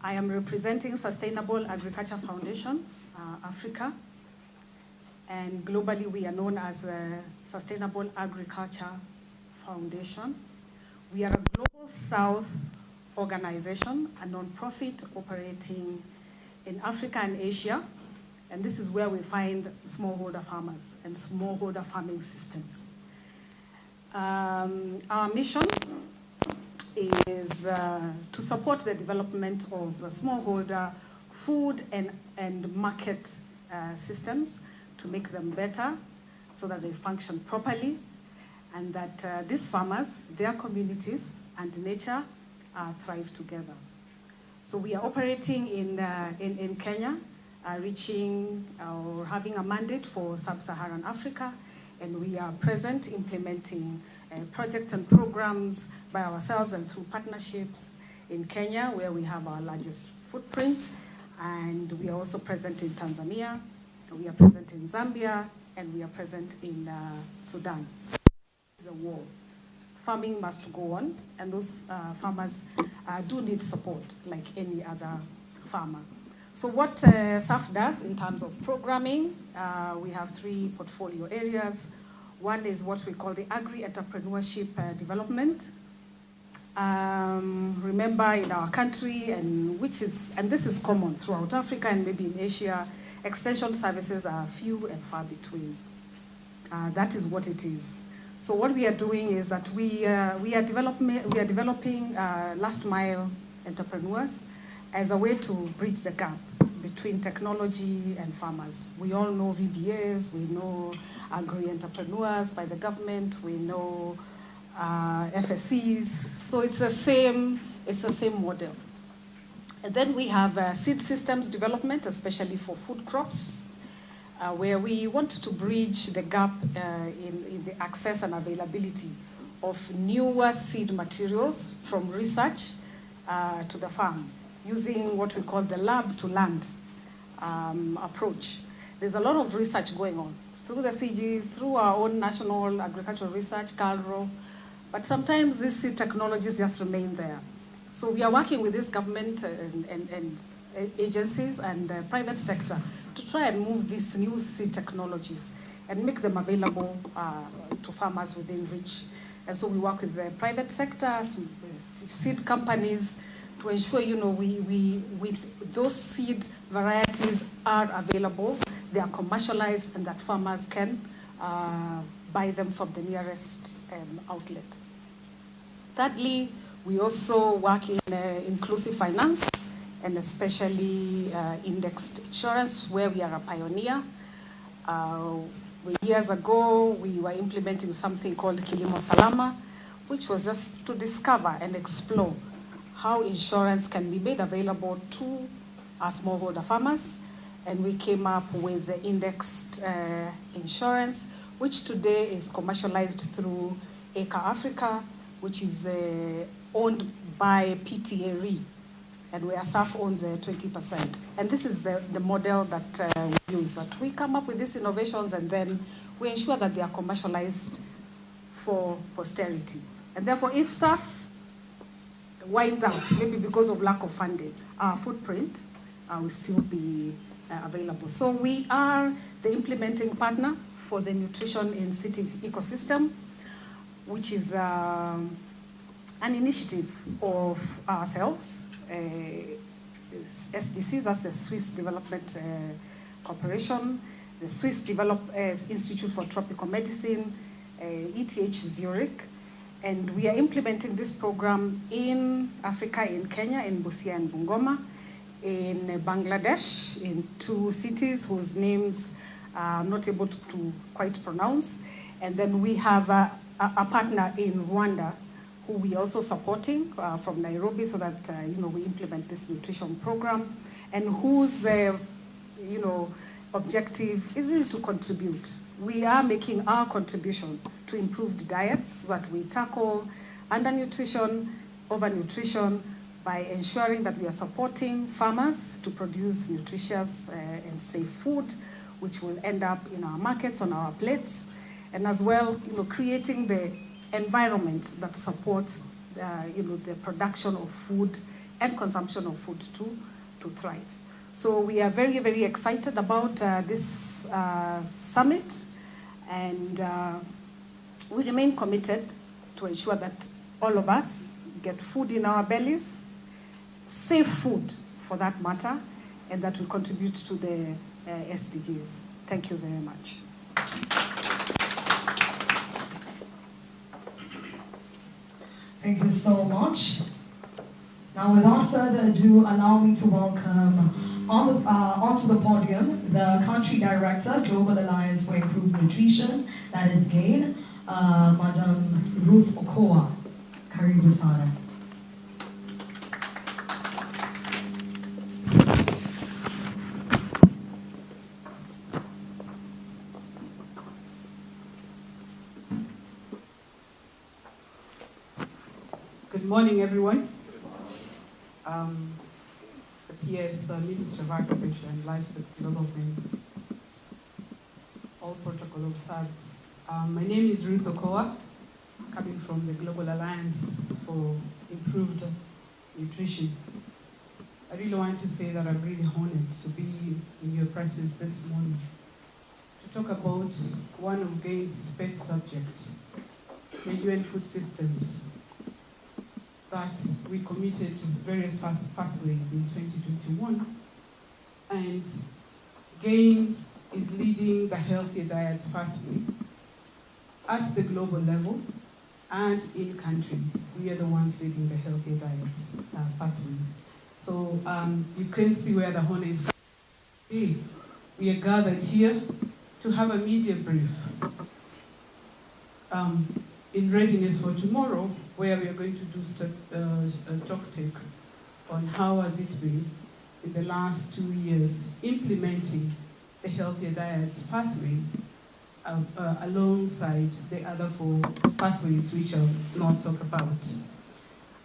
I am representing Sustainable Agriculture Foundation, Africa. And globally, we are known as Sustainable Agriculture Foundation. We are a Global South organization, a non-profit operating in Africa and Asia. And this is where we find smallholder farmers and smallholder farming systems. Our mission is to support the development of smallholder food and market systems to make them better so that they function properly, and that these farmers, their communities, and nature thrive together. So we are operating in Kenya, reaching or having a mandate for sub-Saharan Africa, and we are present implementing projects and programs by ourselves and through partnerships in Kenya, where we have our largest footprint, and we are also present in Tanzania, we are present in Zambia, and we are present in Sudan. The war. Farming must go on, and those farmers do need support like any other farmer. So what SAF does in terms of programming, we have 3 portfolio areas. One is what we call the agri-entrepreneurship development. Remember, in our country, and this is common throughout Africa and maybe in Asia, extension services are few and far between. That is what it is. So what we are doing is that we are developing last mile entrepreneurs as a way to bridge the gap between technology and farmers. We all know VBAs, we know agri-entrepreneurs by the government, we know FSCs. So it's the same model. And then we have seed systems development, especially for food crops, where we want to bridge the gap in the access and availability of newer seed materials from research to the farm, using what we call the lab to land approach. There's a lot of research going on through the CGs, through our own National Agricultural Research, CALRO, but sometimes these seed technologies just remain there. So we are working with this government and agencies and private sector to try and move these new seed technologies and make them available to farmers within reach. And so we work with the private sector, seed companies, to ensure, those seed varieties are available, they are commercialized, and that farmers can buy them from the nearest outlet. Thirdly, we also work in inclusive finance, and especially indexed insurance, where we are a pioneer. Years ago, we were implementing something called Kilimo Salama, which was just to discover and explore how insurance can be made available to our smallholder farmers. And we came up with the indexed insurance, which today is commercialized through Acre Africa, which is owned by PTA Re, and where SAF owns 20%. And this is the model that we use, that we come up with these innovations and then we ensure that they are commercialized for posterity. And therefore, if SAF winds up, maybe because of lack of funding, our footprint will still be available. So we are the implementing partner for the Nutrition in City Ecosystem, which is an initiative of ourselves, SDCs, that's the Swiss Development Corporation, the Swiss Institute for Tropical Medicine, ETH Zurich, and we are implementing this program in Africa, in Kenya, in Busia and Bungoma, in Bangladesh, in 2 cities whose names I'm not able to quite pronounce, and then we have a partner in Rwanda who we are also supporting from Nairobi, so that we implement this nutrition program, and whose objective is really to contribute. We are making our contribution to improved diets, so that we tackle undernutrition, overnutrition, by ensuring that we are supporting farmers to produce nutritious and safe food, which will end up in our markets, on our plates, and as well, creating the environment that supports, the production of food and consumption of food to thrive. So we are very, very excited about this summit, and we remain committed to ensure that all of us get food in our bellies, safe food for that matter, and that we contribute to the SDGs. Thank you very much. Thank you so much. Now, without further ado, allow me to welcome onto the podium the Country Director, Global Alliance for Improved Nutrition, that is GAIN, Madam Ruth Okoa. Karibu sana. Good morning, everyone. The PS Minister of Agriculture and Livestock Development, all protocol observed. My name is Ruth Okoa, coming from the Global Alliance for Improved Nutrition. I really want to say that I'm really honored to be in your presence this morning to talk about one of GAIN's pet subjects, the UN food systems, that we committed to various pathways in 2021. And GAIN is leading the Healthier Diets pathway at the global level and in country. We are the ones leading the Healthier Diets pathway. So you can see where the honor is. Today, we are gathered here to have a media brief in readiness for tomorrow, where we are going to do a stock take on how has it been in the last 2 years implementing the Healthier Diets pathways alongside the other 4 pathways which I'll not talk about.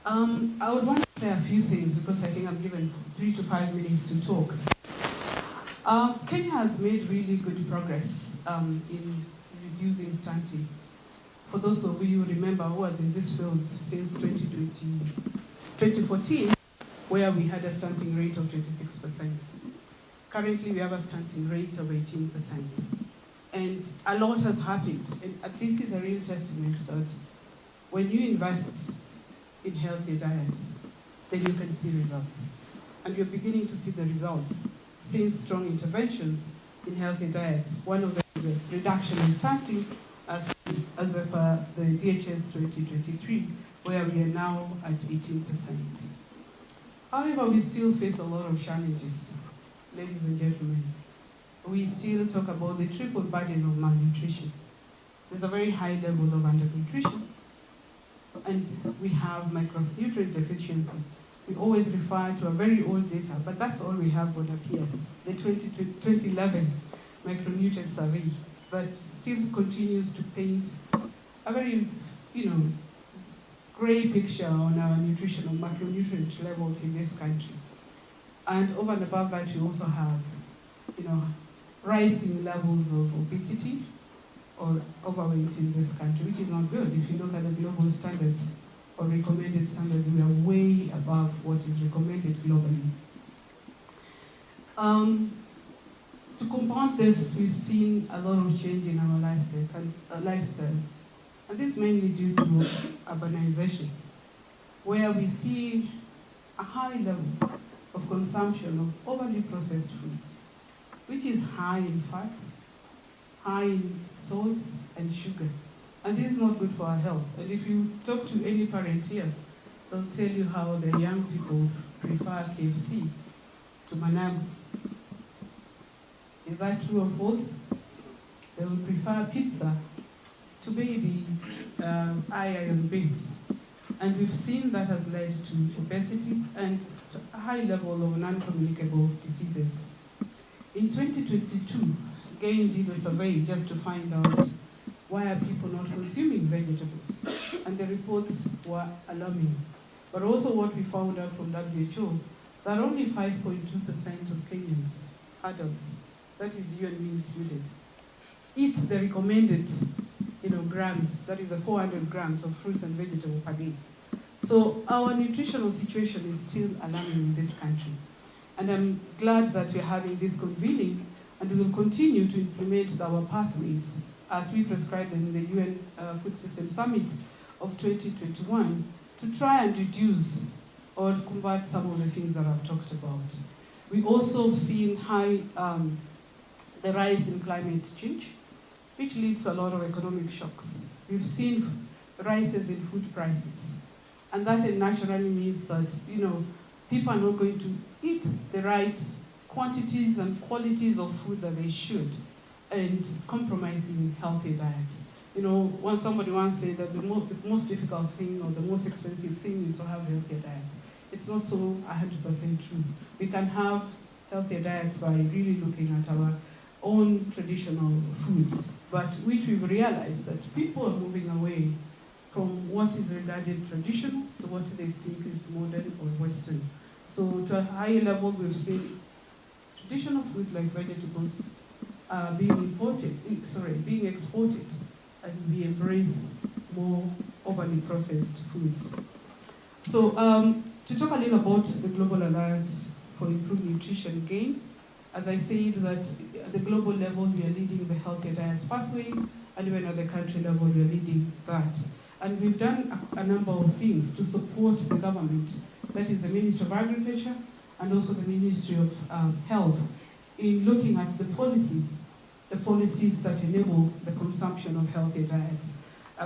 I would want to say a few things because I think I'm given 3 to 5 minutes to talk. Kenya has made really good progress in reducing stunting. For those of you who remember who was in this field since 2014, where we had a stunting rate of 26%. Currently, we have a stunting rate of 18%. And a lot has happened. And this is a real testament that when you invest in healthier diets, then you can see results. And you're beginning to see the results since strong interventions in healthy diets. One of them is a reduction in stunting, as of the DHS 2023, where we are now at 18%. However, we still face a lot of challenges, ladies and gentlemen. We still talk about the triple burden of malnutrition. There's a very high level of undernutrition, and we have micronutrient deficiency. We always refer to a very old data, but that's all we have on PS, the 2011 micronutrient survey, that still continues to paint a very, gray picture on our nutritional macronutrient levels in this country. And over and above that, you also have, rising levels of obesity or overweight in this country, which is not good. If you look at the global standards or recommended standards, we are way above what is recommended globally. To compound this, we've seen a lot of change in our lifestyle. And this is mainly due to urbanization, where we see a high level of consumption of overly processed foods, which is high in fat, high in salt and sugar. And this is not good for our health. And if you talk to any parent here, they'll tell you how the young people prefer KFC to Manabu. Is that true or false? They will prefer pizza to baby iron beans. And we've seen that has led to obesity and a high level of non-communicable diseases. In 2022, GAIN did a survey just to find out why are people not consuming vegetables? And the reports were alarming. But also what we found out from WHO, that only 5.2% of Kenyans, adults, that is you and me included, eat the recommended grams, that is the 400 grams of fruits and vegetables per day. So our nutritional situation is still alarming in this country. And I'm glad that we're having this convening, and we will continue to implement our pathways as we prescribed in the UN Food System Summit of 2021 to try and reduce or combat some of the things that I've talked about. We also have seen the rise in climate change, which leads to a lot of economic shocks. We've seen rises in food prices. And that naturally means that, people are not going to eat the right quantities and qualities of food that they should, and compromising healthy diets. Somebody once said that the most difficult thing or the most expensive thing is to have healthier diets. It's not so 100% true. We can have healthier diets by really looking at our own traditional foods, but which we've realized that people are moving away from what is regarded traditional to what they think is modern or Western. So to a higher level, we've seen traditional food like vegetables being exported, and we embrace more overly processed foods. So to talk a little about the Global Alliance for Improved Nutrition Gain, as I said, that at the global level, we are leading the healthier diets pathway, and even at the country level, we are leading that. And we've done a number of things to support the government, that is the Ministry of Agriculture and also the Ministry of Health, in looking at the policies that enable the consumption of healthy diets.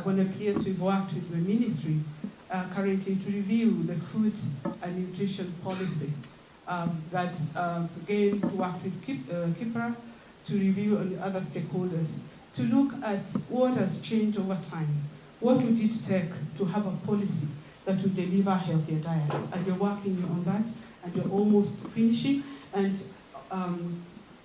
One of the years we've worked with the ministry currently to review the food and nutrition policy that, again, worked with KIPRA to review and other stakeholders to look at what has changed over time. What would it take to have a policy that would deliver healthier diets? And you're working on that, and you're almost finishing, and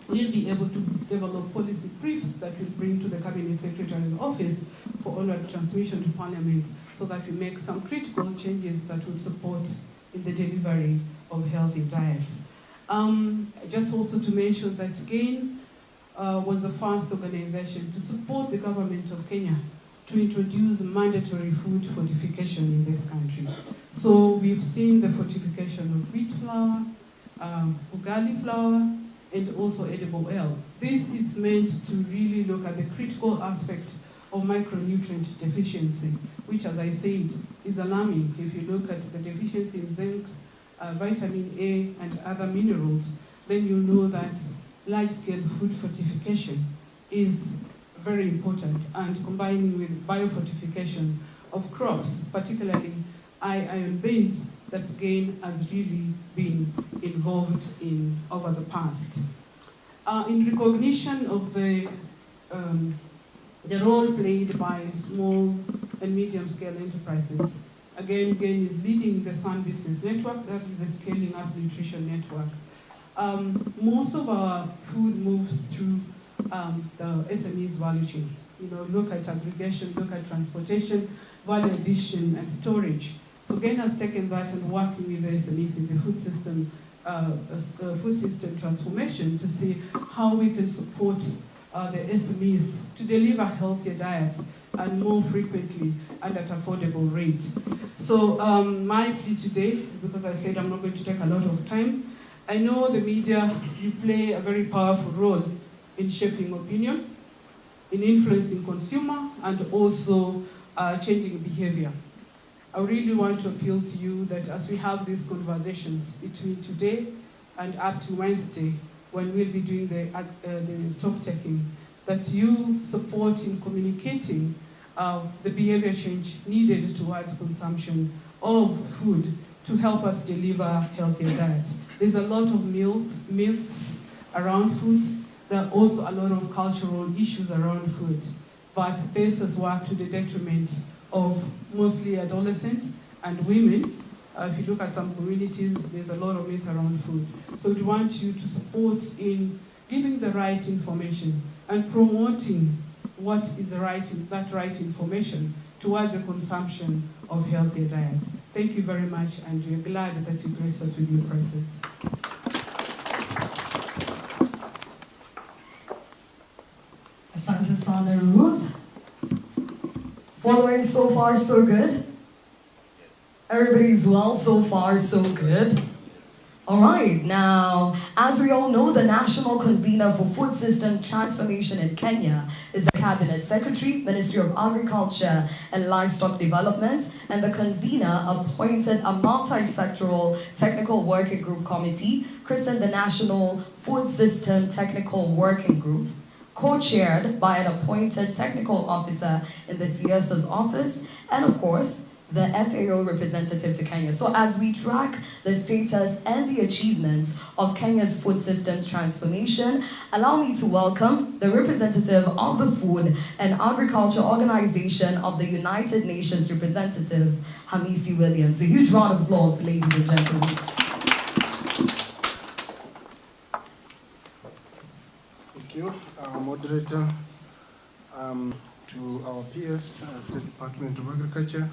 we'll be able to develop policy briefs that will bring to the Cabinet Secretary's office for onward transmission to Parliament, so that we make some critical changes that would support in the delivery of healthy diets. Just also to mention that GAIN was the first organization to support the government of Kenya to introduce mandatory food fortification in this country. So we've seen the fortification of wheat flour, ugali flour, and also edible oil. This is meant to really look at the critical aspect of micronutrient deficiency, which, as I said, is alarming. If you look at the deficiency in zinc, vitamin A, and other minerals, then you know that large-scale food fortification is very important, and combining with biofortification of crops, particularly iron beans, that GAIN has really been involved in over the past. In recognition of the role played by small and medium-scale enterprises, again, GAIN is leading the SUN Business Network, that is the Scaling Up Nutrition Network. Most of our food moves through the SMEs value chain. Look at aggregation, look at transportation, value addition, and storage. So GAIN has taken that and working with the SMEs in the food system transformation to see how we can support the SMEs to deliver healthier diets and more frequently and at affordable rate. So my plea today, because I said I'm not going to take a lot of time, I know the media, you play a very powerful role in shaping opinion, in influencing consumer, and also changing behavior. I really want to appeal to you that as we have these conversations between today and up to Wednesday, when we'll be doing the stock taking, that you support in communicating the behavior change needed towards consumption of food to help us deliver healthier diets. There's a lot of myths around food. There are also a lot of cultural issues around food, but this has worked to the detriment of mostly adolescents and women. If you look at some communities, there's a lot of myth around food. So we want you to support in giving the right information and promoting what is that right information towards the consumption of healthier diets. Thank you very much, and we're glad that you graced us with your presence. Asante Sana Ruth. Following so far, so good. Everybody's well so far, so good. All right, now, as we all know, the National Convener for Food System Transformation in Kenya is the Cabinet Secretary, Ministry of Agriculture and Livestock Development, and the convener appointed a multi-sectoral technical working group committee, christened the National Food System Technical Working Group, co-chaired by an appointed technical officer in the CS's office, and of course, the FAO representative to Kenya. So as we track the status and the achievements of Kenya's food system transformation, allow me to welcome the representative of the Food and Agriculture Organization of the United Nations representative, Hamisi Williams. A huge round of applause, ladies and gentlemen. Thank you, our moderator, to our peers, State Department of Agriculture,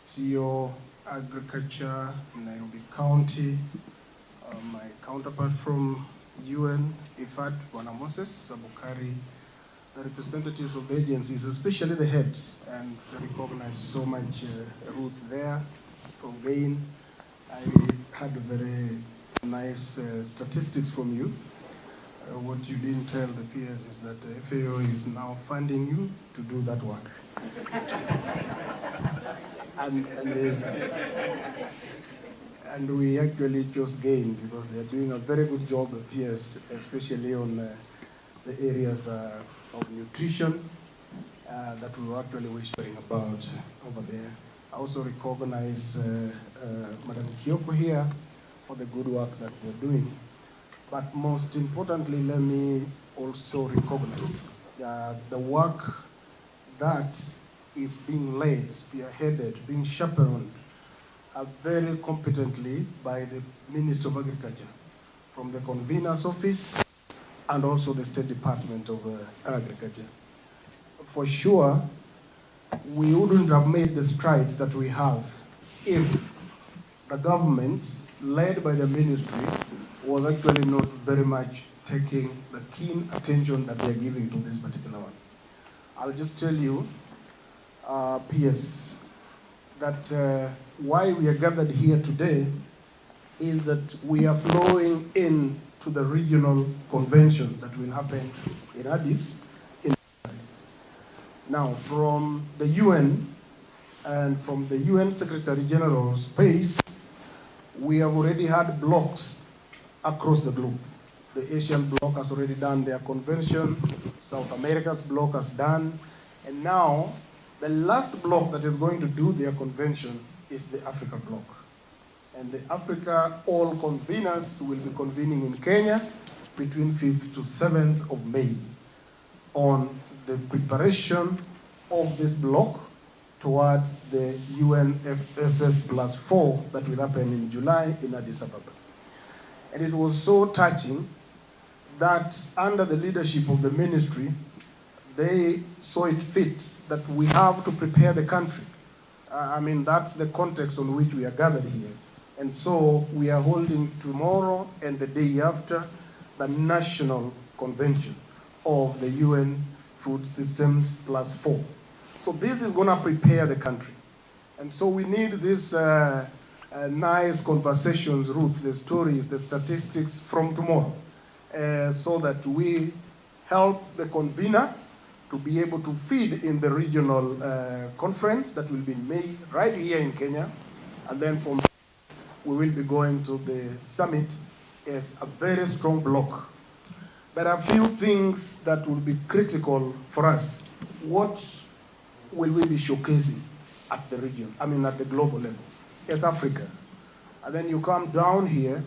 CEO Agriculture, Nairobi County, my counterpart from UN, IFAD, Bwana Moses Sabukari, the representatives of the agencies, especially the heads, and I recognize so much Ruth there from GAIN. I had very nice statistics from you. What you didn't tell the peers is that the FAO is now funding you to do that work. and we actually chose GAIN because they're doing a very good job, the peers, especially on the areas of nutrition that we were actually whispering about over there. I also recognize Madam Kioko here for the good work that they're doing. But most importantly, let me also recognize the work that is being led, spearheaded, being chaperoned very competently by the Minister of Agriculture, from the convener's office and also the State Department of Agriculture. For sure, we wouldn't have made the strides that we have if the government, led by the ministry, was actually not very much taking the keen attention that they're giving to this particular one. I'll just tell you, PS, that why we are gathered here today is that we are flowing in to the regional convention that will happen in Addis. Now, from the UN and from the UN Secretary General's space, we have already had blocks across the globe. The Asian bloc has already done their convention, South America's bloc has done, and now the last bloc that is going to do their convention is the Africa bloc. And the Africa, all conveners will be convening in Kenya between 5th to 7th of May on the preparation of this bloc towards the UNFSS+4 that will happen in July in Addis Ababa. And it was so touching that under the leadership of the ministry, they saw it fit that we have to prepare the country. I mean, that's the context on which we are gathered here. And so we are holding tomorrow and the day after the national convention of the UN Food Systems +4. So this is going to prepare the country. And so we need these nice conversations, Ruth, the stories, the statistics from tomorrow, so that we help the convener to be able to feed in the regional conference that will be in May right here in Kenya. And then from we will be going to the summit as a very strong bloc. There are a few things that will be critical for us. What will we be showcasing at the region, I mean at the global level, as Africa? And then you come down here,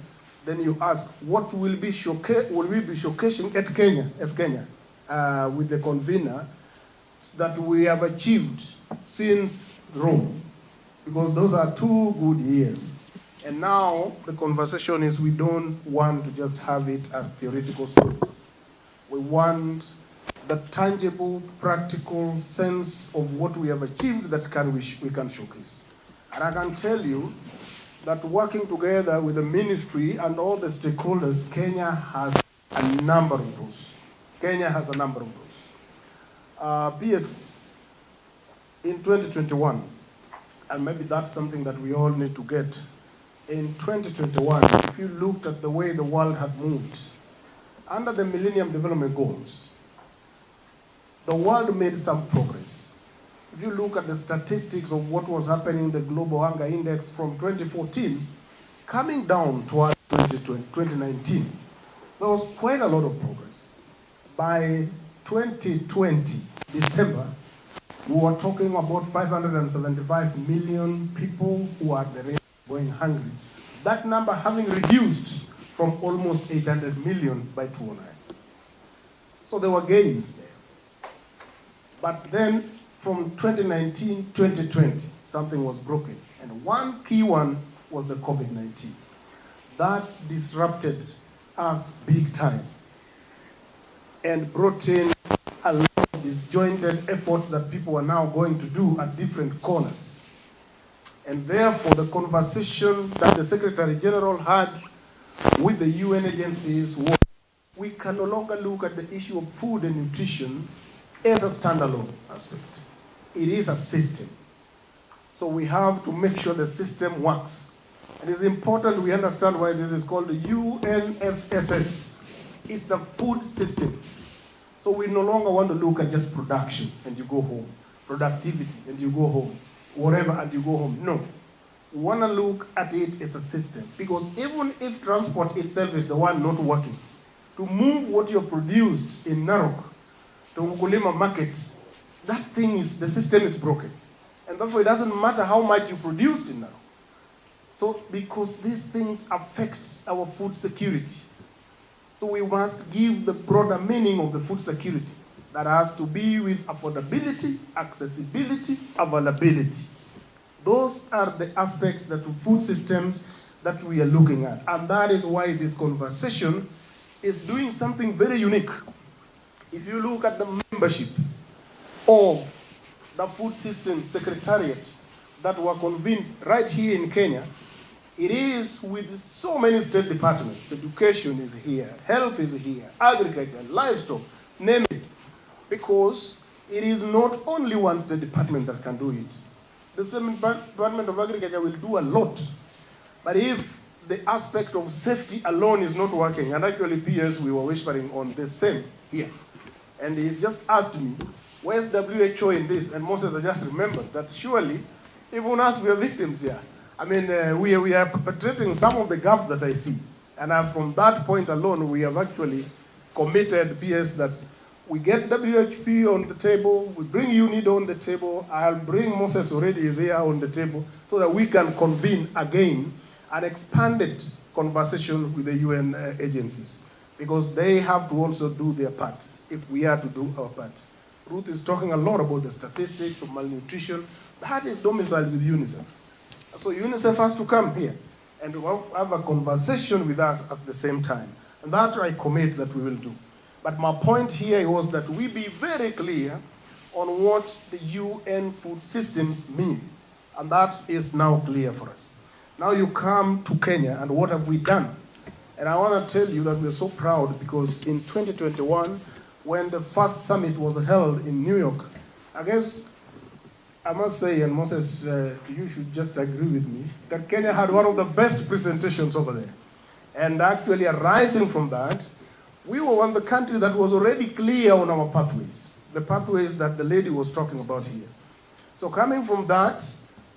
then you ask, what will we be showcasing at Kenya, as Kenya, with the convener that we have achieved since Rome? Because those are 2 good years. And now the conversation is we don't want to just have it as theoretical stories. We want the tangible, practical sense of what we have achieved that we can showcase. And I can tell you that working together with the ministry and all the stakeholders, Kenya has a number of those. Kenya has a number of those. PS, in 2021, and maybe that's something that we all need to get. In 2021, if you looked at the way the world had moved, under the Millennium Development Goals, the world made some progress. If you look at the statistics of what was happening in the Global Hunger Index from 2014, coming down towards 2019, there was quite a lot of progress. By 2020, December, we were talking about 575 million people who are at the rate of going hungry. That number having reduced from almost 800 million by 2009. So there were gains there. But then from 2019, 2020, something was broken. And one key one was the COVID-19. That disrupted us big time and brought in a lot of disjointed efforts that people are now going to do at different corners. And therefore, the conversation that the Secretary General had with the UN agencies was, we can no longer look at the issue of food and nutrition as a standalone aspect. It is a system. So we have to make sure the system works. It is important we understand why this is called the UNFSS. It's a food system. So we no longer want to look at just production and you go home, productivity and you go home, whatever and you go home. No. We want to look at it as a system, because even if transport itself is the one not working, to move what you've produced in Narok to Mkulima market, that thing is, the system is broken. And therefore it doesn't matter how much you produced in Narok. So because these things affect our food security. So we must give the broader meaning of the food security that has to be with affordability, accessibility, availability. Those are the aspects that food systems that we are looking at. And that is why this conversation is doing something very unique. If you look at the membership of the Food Systems Secretariat that were convened right here in Kenya, it is with so many state departments. Education is here, health is here, agriculture, livestock, name it. Because it is not only one state department that can do it. The state Department of Agriculture will do a lot. But if the aspect of safety alone is not working, and actually PS, we were whispering on the same here. And he's just asked me, where's WHO in this? And Moses, I just remembered that surely, even us, we are victims here. I mean, we are perpetrating some of the gaps that I see. And from that point alone, we have actually committed, PS, that we get WHP on the table, we bring UNIDO on the table, I'll bring Moses already is here on the table, so that we can convene again an expanded conversation with the UN agencies. Because they have to also do their part, if we are to do our part. Ruth is talking a lot about the statistics of malnutrition. That is domiciled with UNICEF. So UNICEF has to come here and have a conversation with us at the same time. And that I commit that we will do. But my point here was that we be very clear on what the UN food systems mean. And that is now clear for us. Now you come to Kenya, and what have we done? And I want to tell you that we're so proud, because in 2021, when the first summit was held in New York, I guess I must say, and Moses, you should just agree with me, that Kenya had one of the best presentations over there. And actually arising from that, we were one of the country that was already clear on our pathways, the pathways that the lady was talking about here. So coming from that,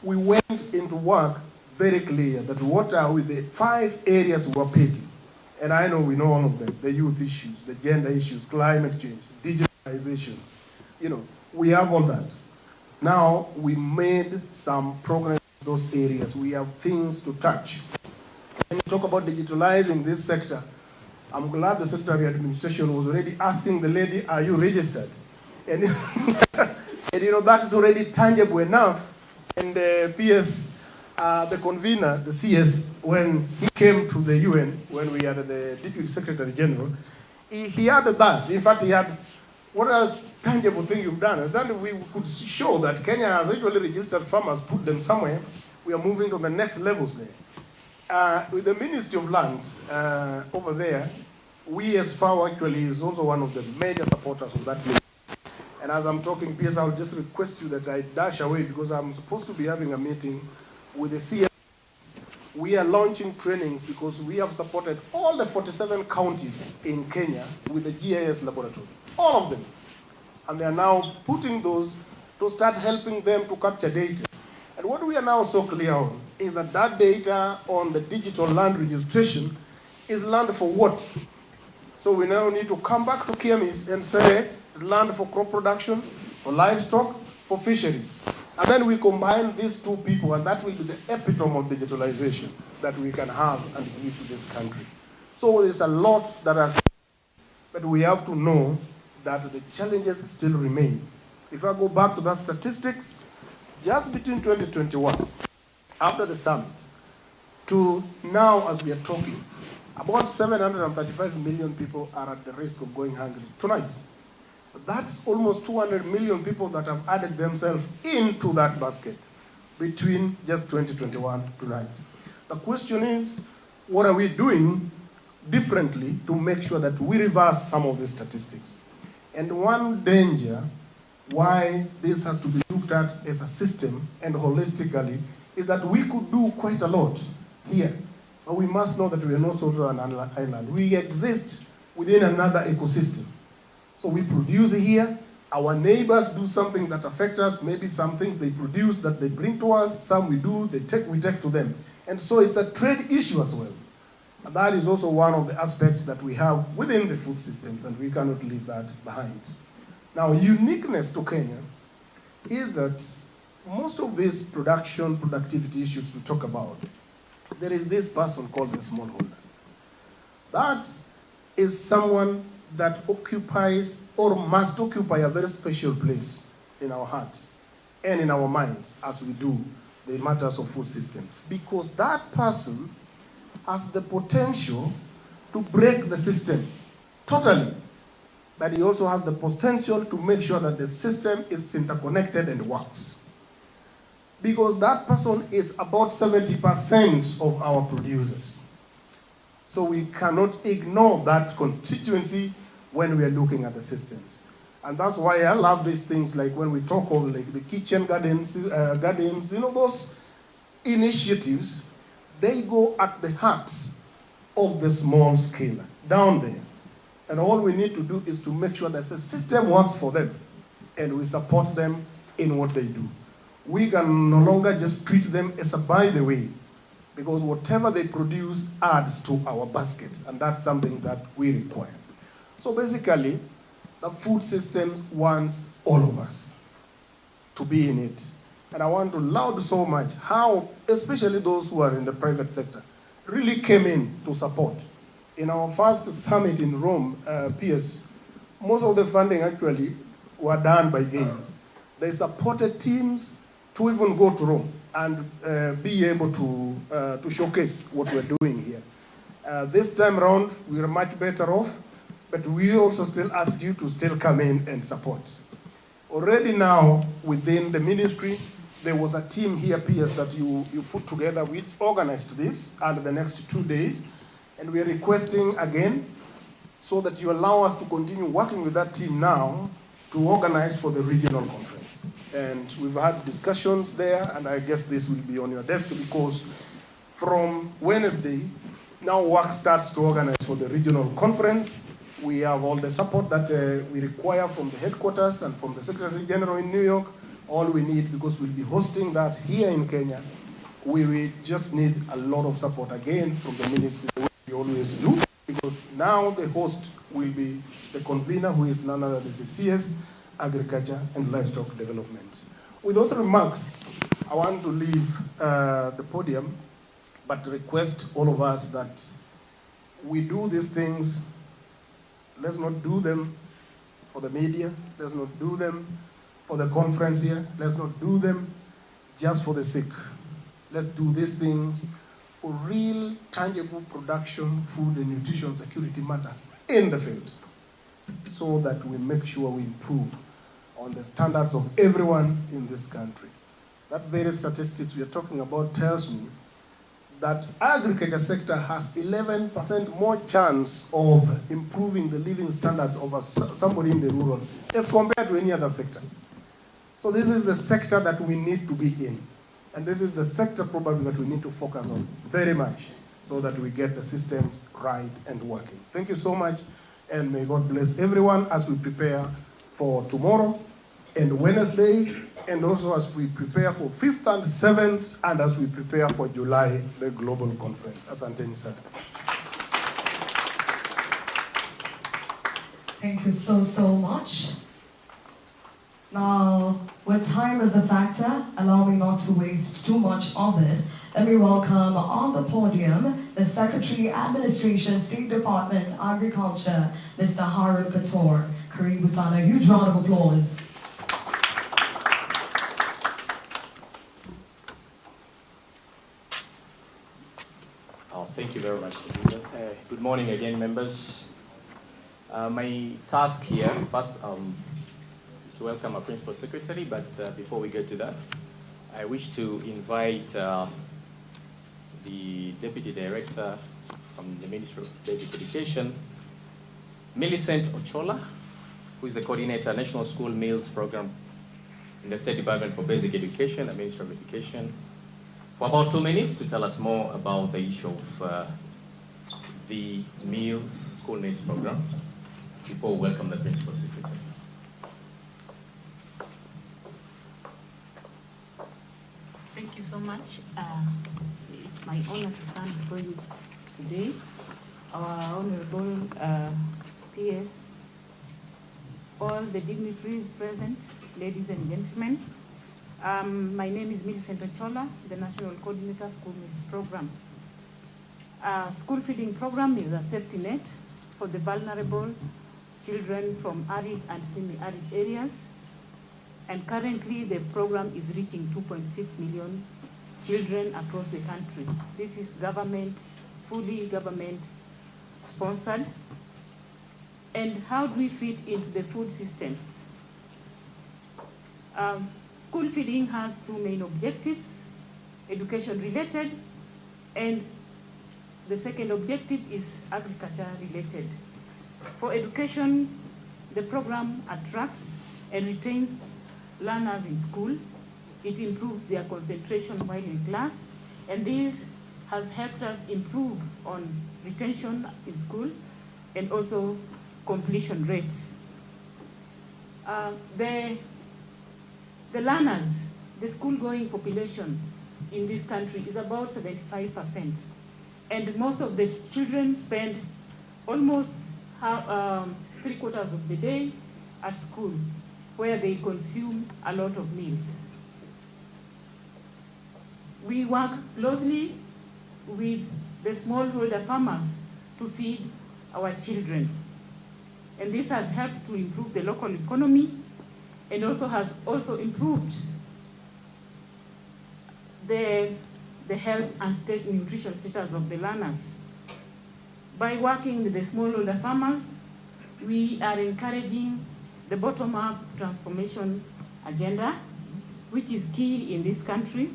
we went into work very clear that what are with the 5 areas we were picking. And I know we know all of them: the youth issues, the gender issues, climate change, digitalization. You know, we have all that. Now we made some progress in those areas. We have things to touch. When you talk about digitalizing this sector, I'm glad the Secretary of Administration was already asking the lady, are you registered? And, and you know, that is already tangible enough. And PS, the convener, the CS, when he came to the UN, when we had the Deputy Secretary General, he added that. In fact, he had, what else tangible thing you've done? Is that we could show that Kenya has actually registered farmers, put them somewhere. We are moving to the next levels there. With the Ministry of Lands over there, we as FAO actually is also one of the major supporters of that. And as I'm talking, PS, I'll just request you that I dash away because I'm supposed to be having a meeting with the CS. We are launching trainings because we have supported all the 47 counties in Kenya with the GIS laboratory, all of them. And they are now putting those to start helping them to capture data. And what we are now so clear on is that that data on the digital land registration is land for what? So we now need to come back to KIEMIS and say it's land for crop production, for livestock, for fisheries. And then we combine these two people, and that will be the epitome of digitalization that we can have and give to this country. So there's a lot that has, but we have to know that the challenges still remain. If I go back to that statistics, just between 2021, after the summit, to now as we are talking, about 735 million people are at the risk of going hungry tonight. That's almost 200 million people that have added themselves into that basket between just 2021 to tonight. The question is, what are we doing differently to make sure that we reverse some of these statistics? And one danger why this has to be looked at as a system and holistically is that we could do quite a lot here. But we must know that we are not also an island. We exist within another ecosystem. So we produce here, our neighbors do something that affects us, maybe some things they produce that they bring to us, some we do, we take to them. And so it's a trade issue as well. And that is also one of the aspects that we have within the food systems, and we cannot leave that behind. Now, uniqueness to Kenya is that most of these productivity issues we talk about, there is this person called the smallholder. That is someone that occupies or must occupy a very special place in our hearts and in our minds as we do the matters of food systems. Because that person has the potential to break the system totally, but he also has the potential to make sure that the system is interconnected and works. Because that person is about 70% of our producers. So we cannot ignore that constituency when we are looking at the systems. And that's why I love these things, like when we talk of like the kitchen gardens, you know, those initiatives, they go at the heart of the small scale, down there. And all we need to do is to make sure that the system works for them, and we support them in what they do. We can no longer just treat them as a by the way, because whatever they produce adds to our basket, and that's something that we require. So basically, the food systems wants all of us to be in it. And I want to laud so much how, especially those who are in the private sector, really came in to support. In our first summit in Rome, PS, most of the funding actually were done by them. They supported teams to even go to Rome and be able to showcase what we're doing here. This time around, we are much better off, but we also still ask you to still come in and support. Already now, within the ministry, there was a team here, PS, that you put together, which organized this under the next 2 days. And we are requesting again, so that you allow us to continue working with that team now to organize for the regional conference. And we've had discussions there, and I guess this will be on your desk because from Wednesday, now work starts to organize for the regional conference. We have all the support that we require from the headquarters and from the Secretary General in New York. All we need, because we'll be hosting that here in Kenya, we just need a lot of support again from the ministry, the way we always do, because now the host will be the convener, who is none other than the CS, Agriculture and Livestock Development. With those remarks, I want to leave the podium, but request all of us that we do these things. Let's not do them for the media. Let's not do them for the conference here. Let's not do them just for the sake. Let's do these things for real, tangible production, food and nutrition security matters in the field, so that we make sure we improve on the standards of everyone in this country. That very statistics we are talking about tells me that agriculture sector has 11% more chance of improving the living standards of somebody in the rural as compared to any other sector. So this is the sector that we need to be in. And this is the sector probably that we need to focus on very much so that we get the systems right and working. Thank you so much, and may God bless everyone as we prepare for tomorrow and Wednesday, and also as we prepare for 5th and 7th, and as we prepare for July, the global conference, as Antony said. Thank you so much. Now, with time as a factor, allow me not to waste too much of it. Let me welcome on the podium the Secretary, Administration, State Department, Agriculture, Mr. Harun Kator. Karibu sana, a huge round of applause. Thank you very much. Good morning again, members. My task here, first, is to welcome our Principal Secretary, but before we get to that, I wish to invite the Deputy Director from the Ministry of Basic Education, Millicent Ochola, who is the Coordinator, National School Meals Program in the State Department for Basic Education, the Ministry of Education, for about 2 minutes to tell us more about the issue of the meals, school meals program, before we welcome the Principal Secretary. Thank you so much. It's my honor to stand before you today. Our Honorable PS, all the dignitaries present, ladies and gentlemen. My name is Millicent Ochola, the National Coordinator, School Meals Program. School feeding program is a safety net for the vulnerable children from arid and semi-arid areas. And currently the program is reaching 2.6 million children across the country. This is government, fully government sponsored. And how do we fit into the food systems? School feeding has two main objectives, education related, and the second objective is agriculture related. For education, the program attracts and retains learners in school. It improves their concentration while in class, and this has helped us improve on retention in school and also completion rates. The learners, the school-going population in this country is about 75%. And most of the children spend almost 3/4 of the day at school, where they consume a lot of meals. We work closely with the smallholder farmers to feed our children. And this has helped to improve the local economy and also has also improved the health and nutrition status of the learners. By working with the smallholder farmers, we are encouraging the bottom-up transformation agenda, which is key in this country.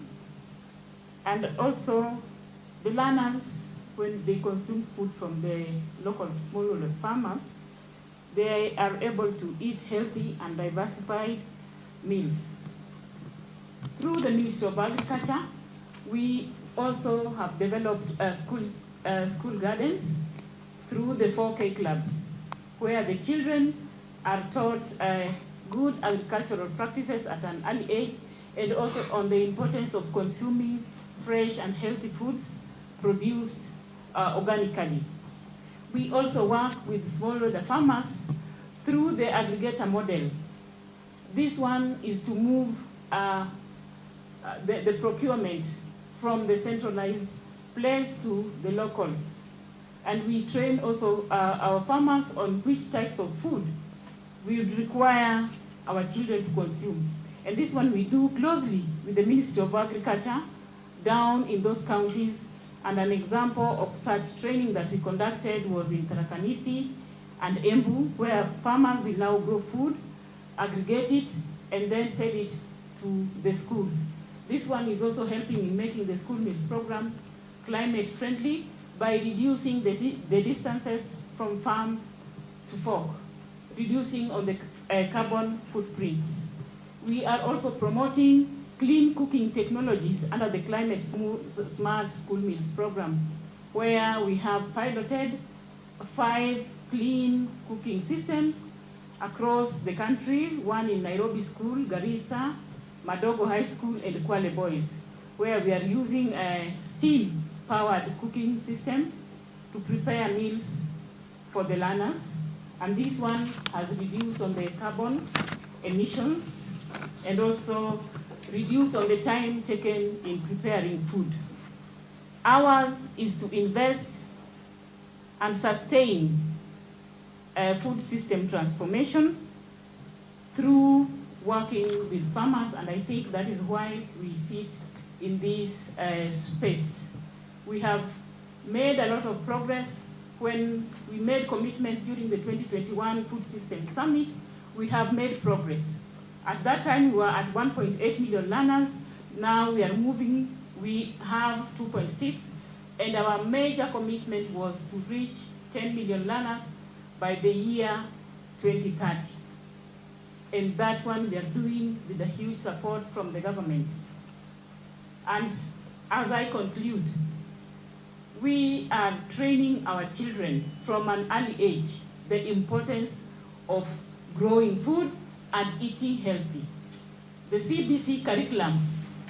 And also, the learners, when they consume food from the local smallholder farmers, they are able to eat healthy and diversified meals. Through the Ministry of Agriculture, we also have developed school gardens through the 4K clubs, where the children are taught good agricultural practices at an early age, and also on the importance of consuming fresh and healthy foods produced organically. We also work with smallholder farmers through the aggregator model. This one is to move the procurement from the centralized place to the locals. And we train also our farmers on which types of food we would require our children to consume. And this one we do closely with the Ministry of Agriculture down in those counties. And an example of such training that we conducted was in Tharaka Nithi and Embu, where farmers will now grow food, aggregate it, and then sell it to the schools. This one is also helping in making the school meals program climate friendly by reducing the distances from farm to fork, reducing on the carbon footprints. We are also promoting clean cooking technologies under the Climate Smart School Meals program, where we have piloted 5 clean cooking systems across the country, one in Nairobi School, Garissa, Madogo High School, and Kwale Boys, where we are using a steam-powered cooking system to prepare meals for the learners. And this one has reduced on the carbon emissions and also reduced on the time taken in preparing food. Ours is to invest and sustain food system transformation through working with farmers, and I think that is why we fit in this space. We have made a lot of progress. When we made commitment during the 2021 Food System Summit, we have made progress. At that time, we were at 1.8 million learners. Now we are moving, we have 2.6, and our major commitment was to reach 10 million learners by the year 2030. And that one we are doing with a huge support from the government. And as I conclude, we are training our children from an early age the importance of growing food and eating healthy. The CBC curriculum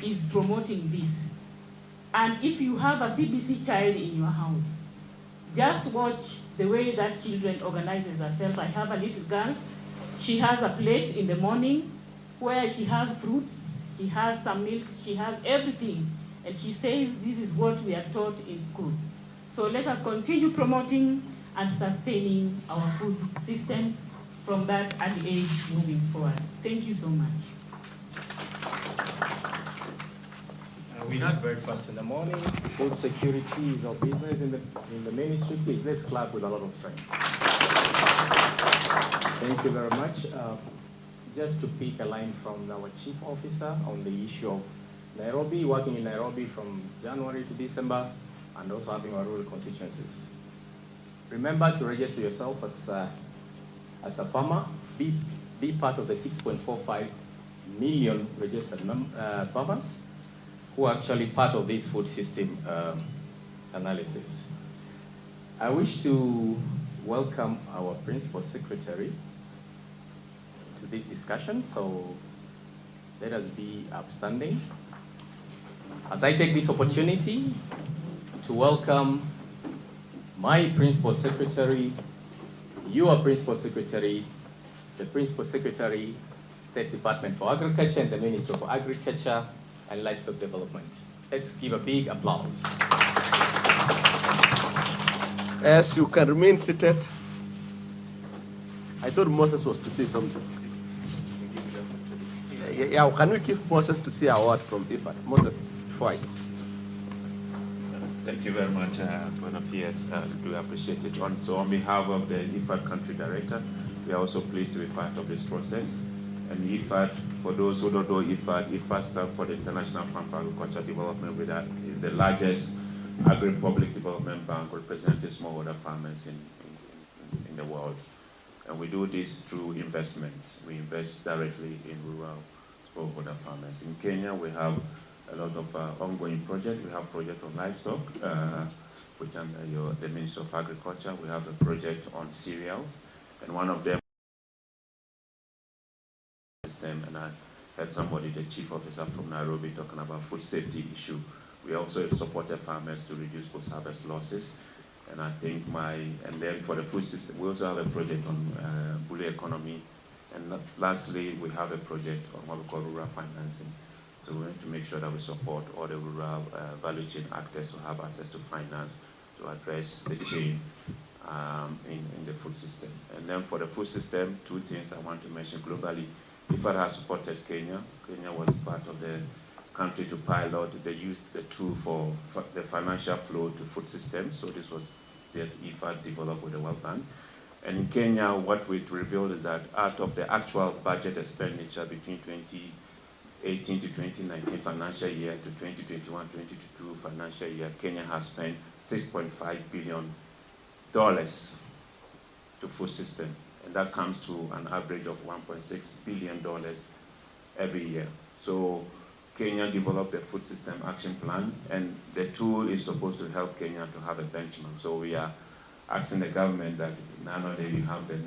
is promoting this. And if you have a CBC child in your house, just watch the way that children organizes herself. I have a little girl. She has a plate in the morning where she has fruits, she has some milk, she has everything. And she says this is what we are taught in school. So let us continue promoting and sustaining our food systems from that early age moving forward. Thank you so much. We had breakfast in the morning. Food security is our business in the ministry. Please, let's clap with a lot of strength. Thank you very much. Just to pick a line from our chief officer on the issue of Nairobi, working in Nairobi from January to December, and also having our rural constituencies. Remember to register yourself as a farmer. Be part of the 6.45 million registered farmers who are actually part of this food system analysis. I wish to welcome our Principal Secretary to this discussion, so let us be upstanding. As I take this opportunity to welcome my Principal Secretary, your Principal Secretary, the Principal Secretary, State Department for Agriculture, and the Minister for Agriculture and Livestock Development. Let's give a big applause. As you can remain seated, I thought Moses was to say something. Yeah, can we give Moses to say a word from IFAD? Moses, before I... Thank you very much, Governor P.S. Do appreciate it. So on behalf of the IFAD Country Director, we are also pleased to be part of this process. And IFAD, for those who don't know IFAD stands for the International Fund for Agricultural Development, with the largest agri-public development bank representing smallholder farmers in the world. And we do this through investment. We invest directly in rural smallholder farmers. In Kenya, we have a lot of ongoing projects. We have project on livestock, which under the Ministry of Agriculture. We have a project on cereals, and one of them system, and I heard somebody, the chief officer from Nairobi, talking about food safety issue. We also have supported farmers to reduce post-harvest losses. And I think and then for the food system, we also have a project on blue economy. And lastly, we have a project on what we call rural financing. So we want to make sure that we support all the rural value chain actors to have access to finance to address the chain in the food system. And then for the food system, two things I want to mention globally. IFAD has supported Kenya. Kenya was part of the country to pilot. They used the tool for the financial flow to food systems. So this was that IFAD developed with the World Bank. And in Kenya, what we revealed is that out of the actual budget expenditure between 2018 to 2019 financial year to 2021-2022 financial year, Kenya has spent $6.5 billion to food system, and that comes to an average of $1.6 billion every year. So Kenya developed a food system action plan, and the tool is supposed to help Kenya to have a benchmark. So we are asking the government that not only we have the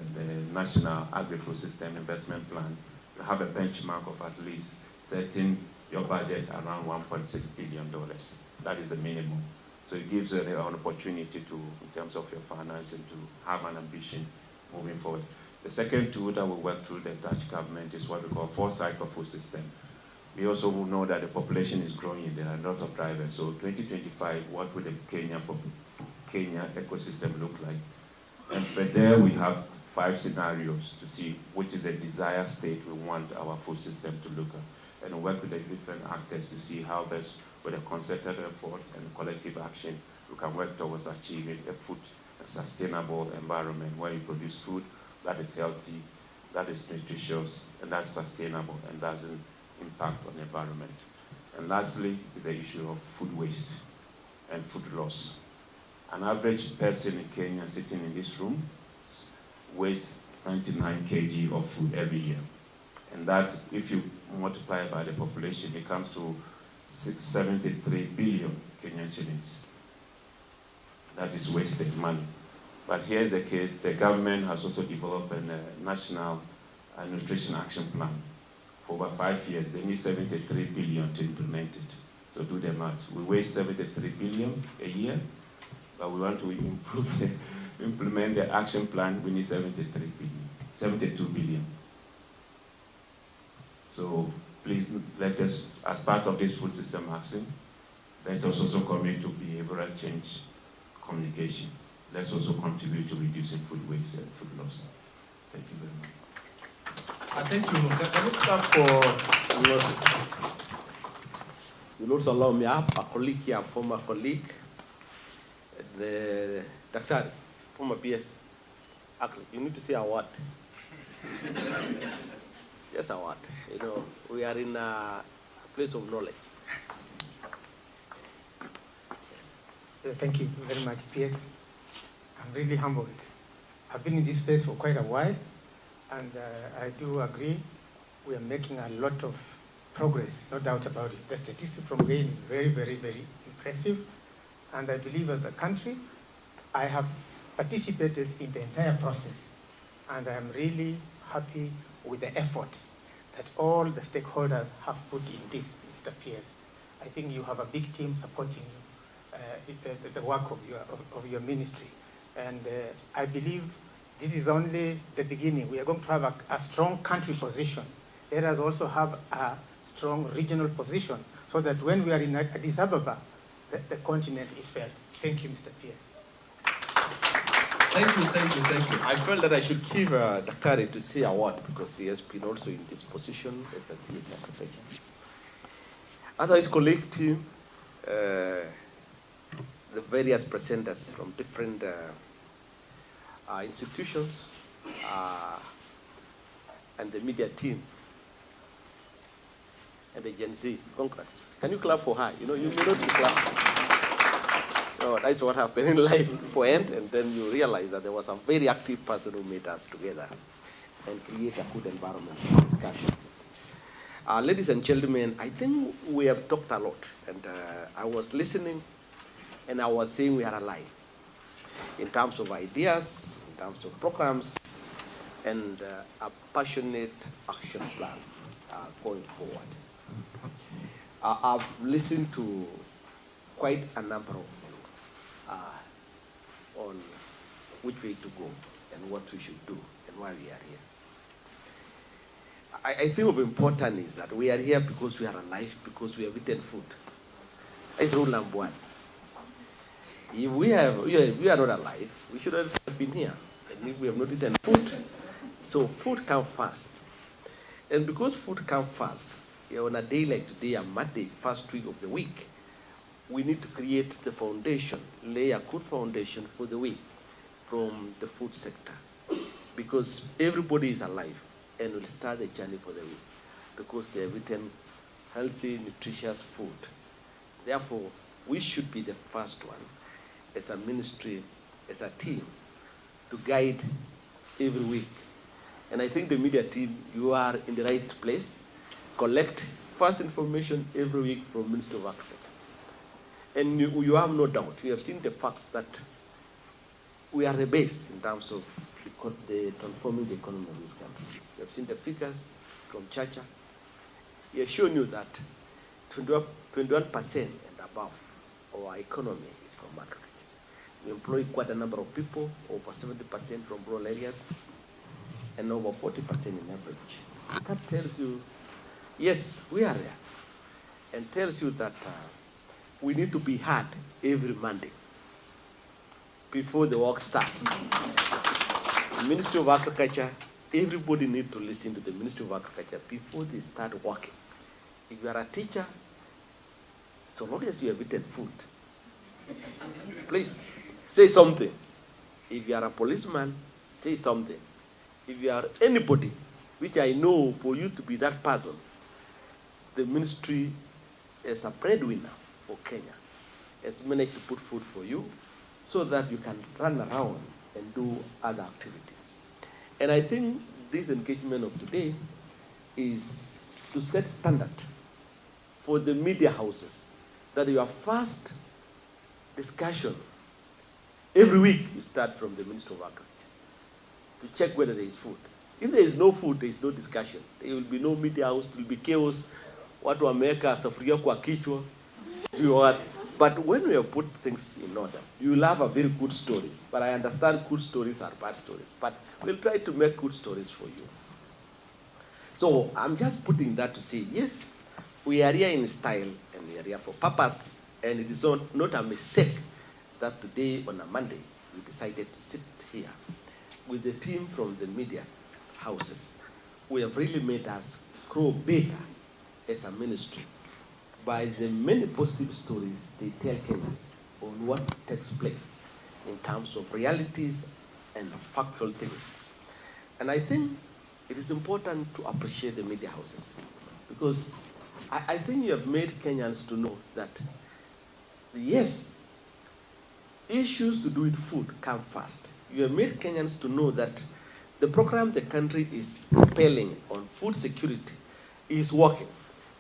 National Agri-Food System Investment Plan, to have a benchmark of at least setting your budget around $1.6 billion. That is the minimum. So it gives you an opportunity to, in terms of your financing, to have an ambition moving forward. The second tool that we work through the Dutch government is what we call foresight for food system. We also know that the population is growing. There are a lot of drivers. So 2025, what would the Kenya ecosystem look like? But there we have 5 scenarios to see which is the desired state we want our food system to look at, and work with the different actors to see how best, with a concerted effort and collective action, we can work towards achieving a food and sustainable environment where you produce food that is healthy, that is nutritious, and that's sustainable and doesn't impact on the environment. And lastly is the issue of food waste and food loss. An average person in Kenya sitting in this room wastes 99 kg of food every year. And that, if you multiply by the population, it comes to 73 billion Kenyan shillings. That is wasted money. But here's the case, the government has also developed a national nutrition action plan. For over 5 years, they need 73 billion to implement it. So do the math. We waste 73 billion a year, but we want to implement the action plan, we need 72 billion. So please let us, as part of this food system action, let us also commit to behavioral change communication. Let's also contribute to reducing food waste and food loss. Thank you very much. Thank you. Can you clap for Ulysses? You'll also allow me up, a colleague here, a former colleague, the Dr. former PS. Actually, you need to say a word. Yes, a word. You know, we are in a place of knowledge. Thank you very much, PS. I'm really humbled. I've been in this space for quite a while, and I do agree we are making a lot of progress, no doubt about it. The statistics from GAIN is very, very, very impressive, and I believe as a country, I have participated in the entire process, and I'm really happy with the effort that all the stakeholders have put in this, Mr. PS. I think you have a big team supporting you, the work of your ministry. And I believe this is only the beginning. We are going to have a strong country position. Let us also have a strong regional position so that when we are in Addis Ababa, the continent is felt. Thank you, Mr. Pierre. Thank you, thank you, thank you. I felt that I should give Daktari to say a word because he has been also in this position as a PS secretary. Otherwise, colleague team, the various presenters from different institutions and the media team and the Gen Z. Congrats. Can you clap for her? You know, you may not be clapping. No, that's what happened in life. People end, and then you realize that there was a very active person who made us together and create a good environment for discussion. Ladies and gentlemen, I think we have talked a lot, and I was listening, and I was saying we are alive in terms of ideas, in terms of programs, and a passionate action plan going forward. I've listened to quite a number of on which way to go and what we should do and why we are here. I think of important is that we are here because we are alive, because we have eaten food. That's rule number one. If we are not alive, we should have been here. And if we have not eaten food, so food comes first. And because food comes first, on a day like today, a Monday, first week of the week, we need to create the foundation, lay a good foundation for the week from the food sector. Because everybody is alive and will start the journey for the week because they have eaten healthy, nutritious food. Therefore, we should be the first one as a ministry, as a team, to guide every week. And I think the media team, you are in the right place. Collect first information every week from Ministry of Agriculture. And you have no doubt, you have seen the facts that we are the base in terms of the transforming the economy of this country. You have seen the figures from Chacha. He has shown you that 21% and above of our economy is from agriculture. We employ quite a number of people, over 70% from rural areas, and over 40% in average. That tells you, yes, we are there, and tells you that we need to be heard every Monday before the work starts. The Ministry of Agriculture, everybody needs to listen to the Ministry of Agriculture before they start working. If you are a teacher, so long as you have eaten food, please say something. If you are a policeman, say something. If you are anybody, which I know for you to be that person, the ministry is a breadwinner for Kenya, has managed to put food for you so that you can run around and do other activities. And I think this engagement of today is to set standard for the media houses, that your first discussion every week you start from the Ministry of Agriculture to check whether there is food. If there is no food, there is no discussion. There will be no media house, there will be chaos. Watu wameweka sufuria kwa kichwa. But when we have put things in order, you will have a very good story. But I understand good stories are bad stories. But we'll try to make good stories for you. So I'm just putting that to say, yes, we are here in style and we are here for purpose. And it is not a mistake that today on a Monday, we decided to sit here with the team from the media houses. We have really made us grow bigger as a ministry by the many positive stories they tell Kenyans on what takes place in terms of realities and factual things. And I think it is important to appreciate the media houses, because I think you have made Kenyans to know that, yes, issues to do with food come first. You have made Kenyans to know that the program the country is propelling on food security is working.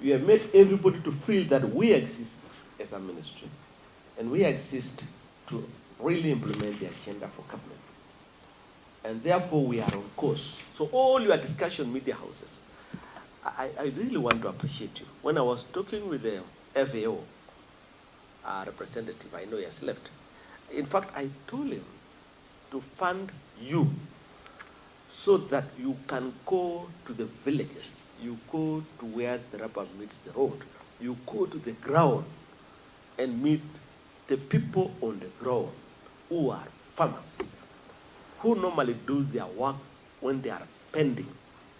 You have made everybody to feel that we exist as a ministry, and we exist to really implement the agenda for government. And therefore, we are on course. So all your discussion media houses, I really want to appreciate you. When I was talking with the FAO representative, I know he has left. In fact, I told him to fund you so that you can go to the villages. You go to where the rubber meets the road. You go to the ground and meet the people on the ground who are farmers, who normally do their work when they are pending,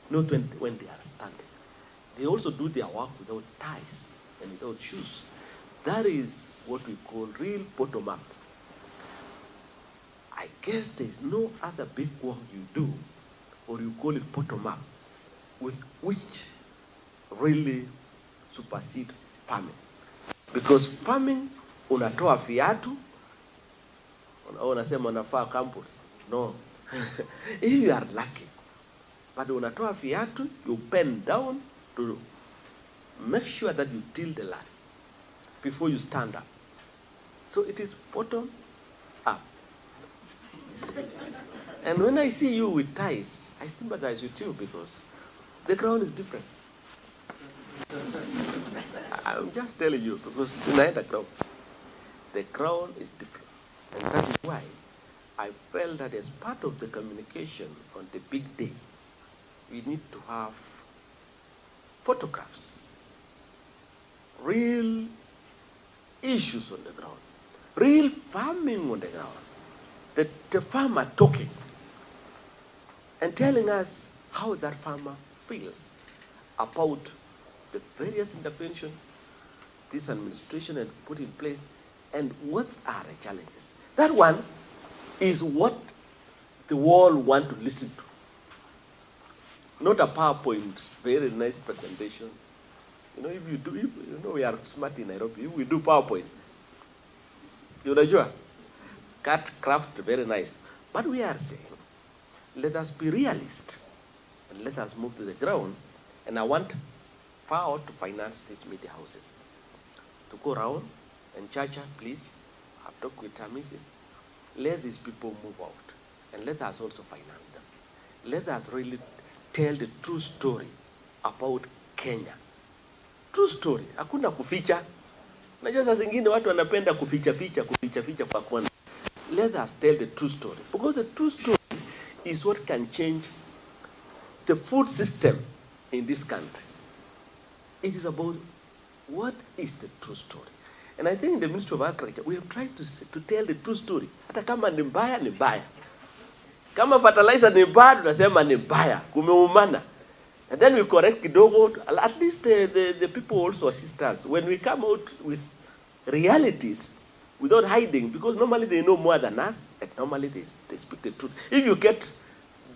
not when they are standing. They also do their work without ties and without shoes. That is what we call real bottom-up. I guess there's no other big work you do, or you call it bottom-up, with which really supersede farming. Because farming, unatoa viatu, unasema unafaa campus. No. If you are lucky, but unatoa viatu, you bend down to make sure that you till the land before you stand up. So it is bottom up. And when I see you with ties, I sympathize with you because the ground is different. I'm just telling you because tonight the ground is different. And that is why I felt that as part of the communication on the big day, we need to have photographs, real issues on the ground, real farming on the ground, the farmer talking and telling us how that farmer feels about the various interventions this administration has put in place and what are the challenges. That one is what the world wants to listen to. Not a PowerPoint, very nice presentation, You know, if you do, you know, we are smart in Nairobi. If we do PowerPoint, you know, cut, craft, very nice. But we are saying, let us be realist and let us move to the ground. And I want power to finance these media houses. To go around and Chacha, please, I've talked with Tamisi. Let these people move out and let us also finance them. Let us really tell the true story about Kenya. True story. Hakuna kuficha. Najua saa zingine watu wanapenda kuficha kwa kwanza. Let us tell the true story. Because the true story is what can change the food system in this country. It is about what is the true story. And I think in the Ministry of Agriculture, we have tried to tell the true story. Hata kama ni mbaya, ni mbaya. Kama fertilizer ni mbaya, tunasema ni mbaya. Kumeumana. And then we correct kidogo. At least the people also assist us. When we come out with realities, without hiding, because normally they know more than us, and normally they speak the truth. If you get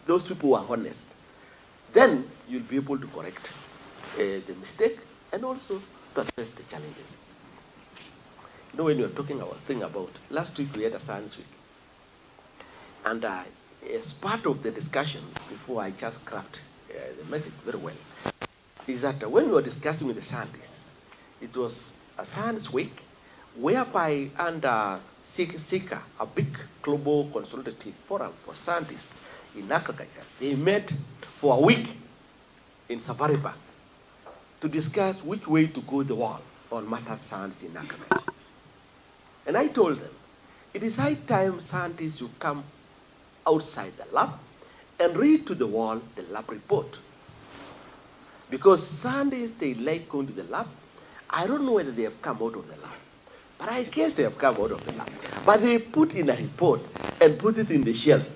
those people who are honest, then you'll be able to correct the mistake and also to address the challenges. You know, when you were talking, I was thinking about, last week we had a science week. And as part of the discussion, before I just craft the message very well, is that when we were discussing with the scientists, it was a science week whereby under SICA, a big global consultative forum for scientists in agriculture, they met for a week in Safari Park to discuss which way to go the world on matters science in agriculture. And I told them, it is high time scientists should come outside the lab and read to the world the lab report. Because scientists, they like going to the lab. I don't know whether they have come out of the lab, but I guess they have come out of the lab. But they put in a report and put it in the shelf.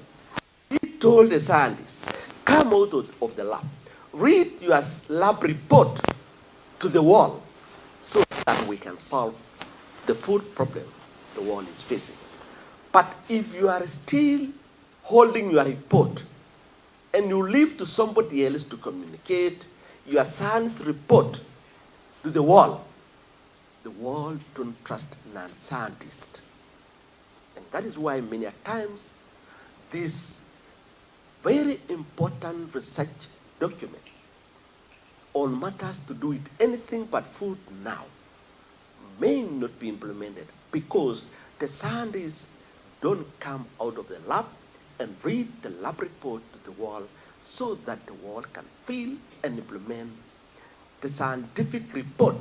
He told the scientists, come out of the lab, read your lab report to the world so that we can solve the food problem the world is facing. But if you are still holding your report and you leave to somebody else to communicate your science report to the world don't trust non-scientists. And that is why many a times this very important research document on matters to do with anything but food now may not be implemented because the scientists don't come out of the lab and read the lab report to the world so that the world can feel and implement the scientific report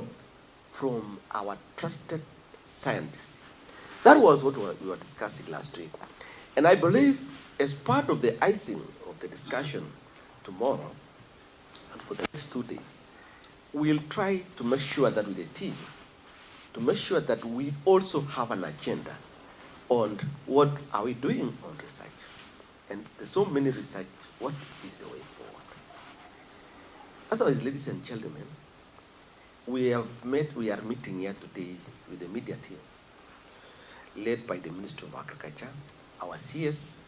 from our trusted scientists. That was what we were discussing last week. And I believe as part of the icing of the discussion tomorrow and for the next 2 days, we'll try to make sure that with the team, to make sure that we also have an agenda on what are we doing on research. And there's so many research, what is the way forward? Otherwise, ladies and gentlemen, we are meeting here today with the media team, led by the Ministry of Agriculture. Our CS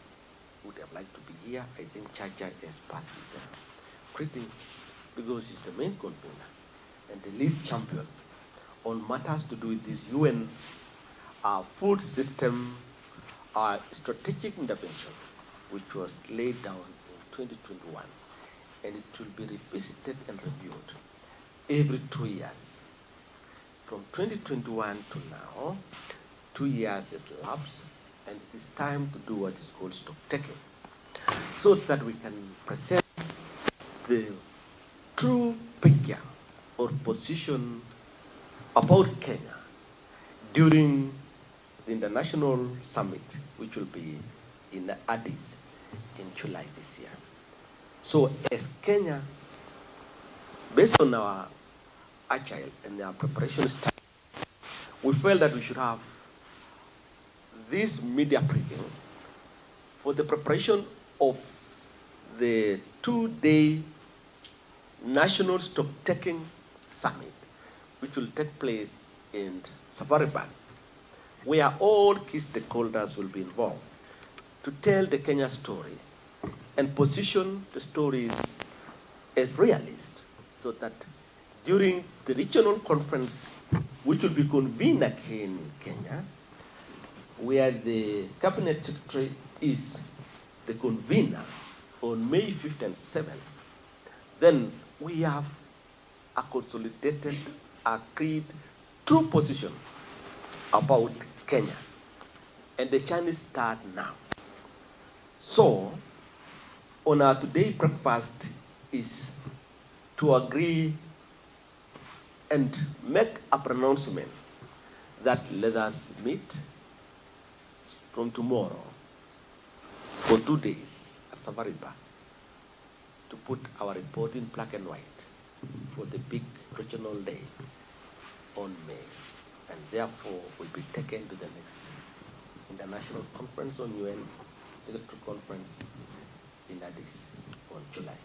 would have liked to be here. I think Chacha has passed his greetings because he's the main convener and the lead champion on matters to do with this UN food system strategic intervention, which was laid down in 2021. And it will be revisited and reviewed every 2 years. From 2021 to now, 2 years has lapsed, and it is time to do what is called stock taking, so that we can present the true picture or position about Kenya during the international summit, which will be in Addis in July this year. So as Kenya, based on our agile and our preparation style, we felt that we should have this media briefing for the preparation of the 2-day National Stock-Taking Summit, which will take place in Safari Park, where all key stakeholders will be involved to tell the Kenya story and position the stories as realist so that during the regional conference, which will be convened in Kenya, where the cabinet secretary is the convener on May 5th and 7th, then we have a consolidated, agreed true position about Kenya. And the Chinese start now. So, on our today breakfast is to agree and make a pronouncement that let us meet from tomorrow for 2 days at Safari Park to put our report in black and white for the big regional day on May, and therefore will be taken to the next international conference on UN Secretary Conference in Addis on July.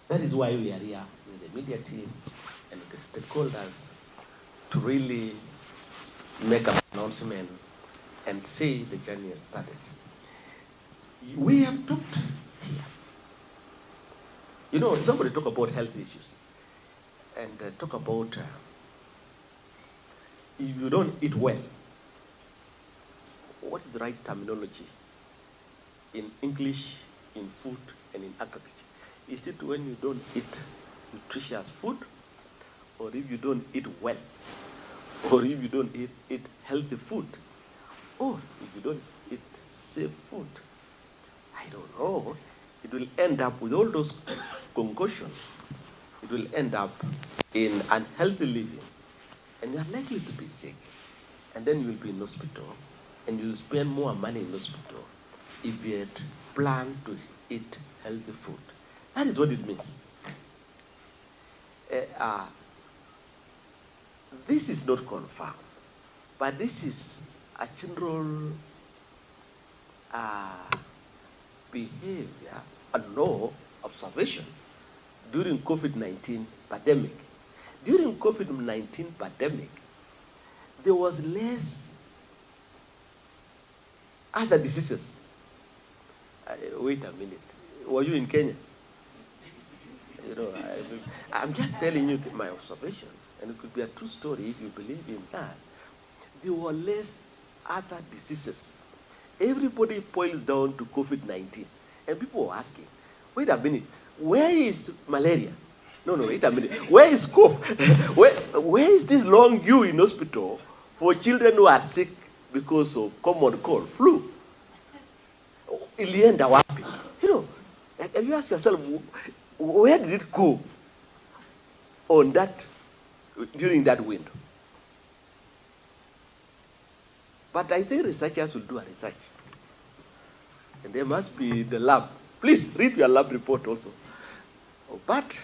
That is why we are here with the media team and the stakeholders to really make an announcement and say the journey has started. We have talked here. You know, somebody talk about health issues and talk about if you don't eat well, what is the right terminology in English, in food, and in agriculture? Is it when you don't eat nutritious food, or if you don't eat well, or if you don't eat healthy food, or if you don't eat safe food? I don't know. It will end up with all those concussions. It will end up in unhealthy living, and you are likely to be sick, and then you will be in hospital, and you will spend more money in hospital if you had planned to eat healthy food. That is what it means. This is not confirmed, but this is a general behavior, a law, observation during COVID-19 pandemic. During COVID-19 pandemic, there was less other diseases. Wait a minute. Were you in Kenya? You know, I'm just telling you my observation, and it could be a true story if you believe in that. There were less other diseases. Everybody boils down to COVID-19, and people were asking, wait a minute, where is malaria? No, wait a minute. Where is cough? where is this long queue in hospital for children who are sick because of common cold, flu? Ilienda wapi? You know, have you asked yourself, where did it go on that, during that window? But I think researchers will do a research. And there must be the lab. Please read your lab report also. But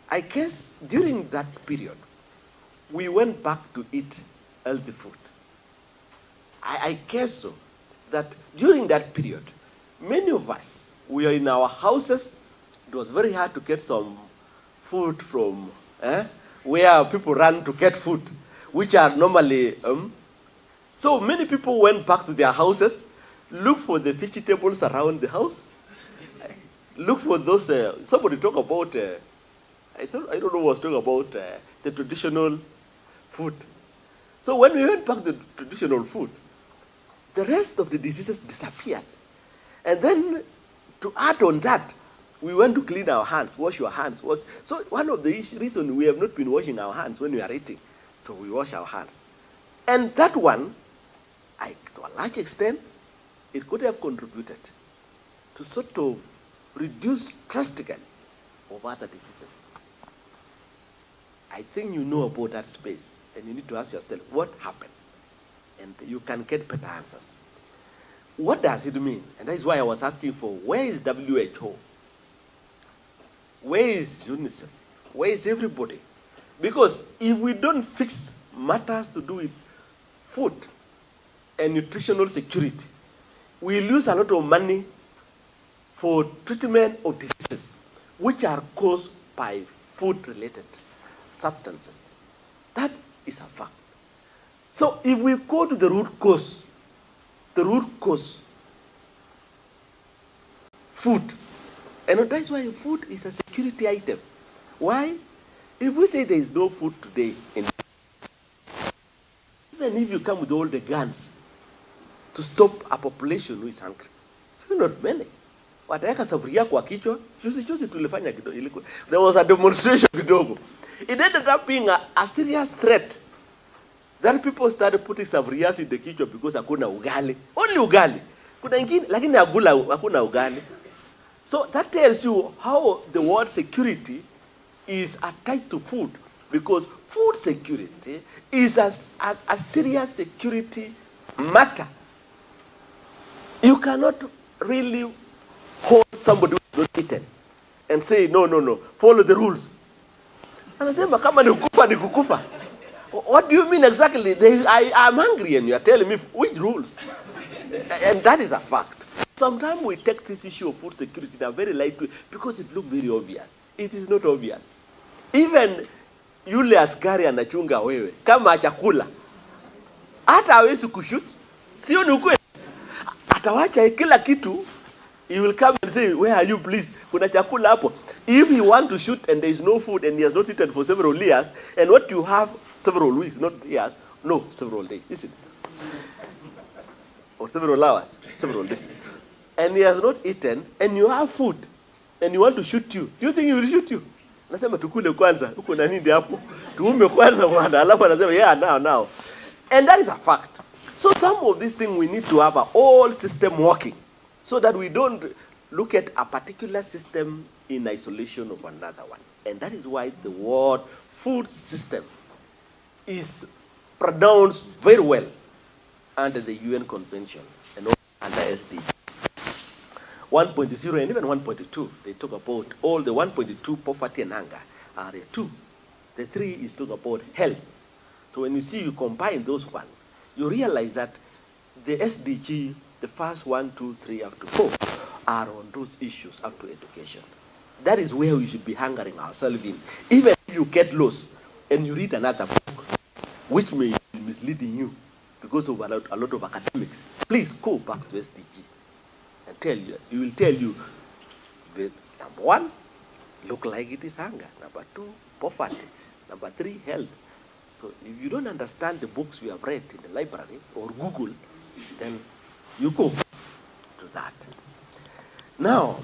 I guess during that period, we went back to eat healthy food. I guess so, that during that period, many of us, we are in our houses. It was very hard to get some food from where people run to get food, which are normally, so many people went back to their houses, look for the vegetables around the house, look for those, somebody talk about, I don't know who was talking about the traditional food. So when we went back to the traditional food, the rest of the diseases disappeared. And then to add on that, we went to clean our hands, wash your hands. So one of the reasons we have not been washing our hands when we are eating, so we wash our hands. And that one, to a large extent, it could have contributed to sort of reduce drastically of other diseases. I think you know about that space, and you need to ask yourself, what happened? And you can get better answers. What does it mean? And that is why I was asking for, where is WHO? Where is UNICEF? Where is everybody? Because if we don't fix matters to do with food and nutritional security, we lose a lot of money for treatment of diseases which are caused by food-related substances. That is a fact. So if we go to the root cause, food, and that's why food is a security item. Why? If we say there is no food today, even if you come with all the guns to stop a population who is hungry, you're not many. Wataweka safuria kwa kichwa, juzi tulifanya kidogo. There was a demonstration kidogo. It ended up being a serious threat. Then people started putting safurias in the kichwa because hakuna ugali. Only ugali. Kuna ingine, lakini hakuna ugali. So that tells you how the word security is attached to food, because food security is a serious security matter. You cannot really hold somebody who is not eaten and say, no, follow the rules. Anasema kama ni kukufa ni kukufa. What do you mean exactly? I'm hungry and you are telling me which rules? And that is a fact. Sometimes we take this issue of food security in a very light way because it looks very obvious. It is not obvious. Even yule askari anachunga wewe kama chakula, hata hawezi kushoot. Sio ni ukweli? Atawacha kila kitu. He will come and say, where are you please? Kuna chakula hapo. If he want to shoot and there is no food and he has not eaten for several years, and what you have several weeks, not years, no, several days, isn't it? Or several hours, several days. And he has not eaten, and you have food, and you want to shoot you. Do you think he will shoot you? Nasema tukule kwanza, uko na nini hapo? Tuume kwanza bwana, alafu anasema yeah, now. And that is a fact. So some of these things we need to have a whole system working, so that we don't look at a particular system in isolation of another one. And that is why the word food system is pronounced very well under the UN Convention and also under SDG. 1.0 and even 1.2, they talk about all the 1.2, poverty and hunger, are the 2. The 3 is talking about health. So when you see you combine those one, you realize that the SDG, the first 1, 2, 3 up to 4, are on those issues up to education. That is where we should be hungering ourselves in. Even if you get lost and you read another book, which may be misleading you because of a lot of academics, please go back to SDG and tell you. It will tell you, number 1, look like it is hunger. Number 2, poverty. Number 3, health. So if you don't understand the books we have read in the library or Google, then you go to that. Now,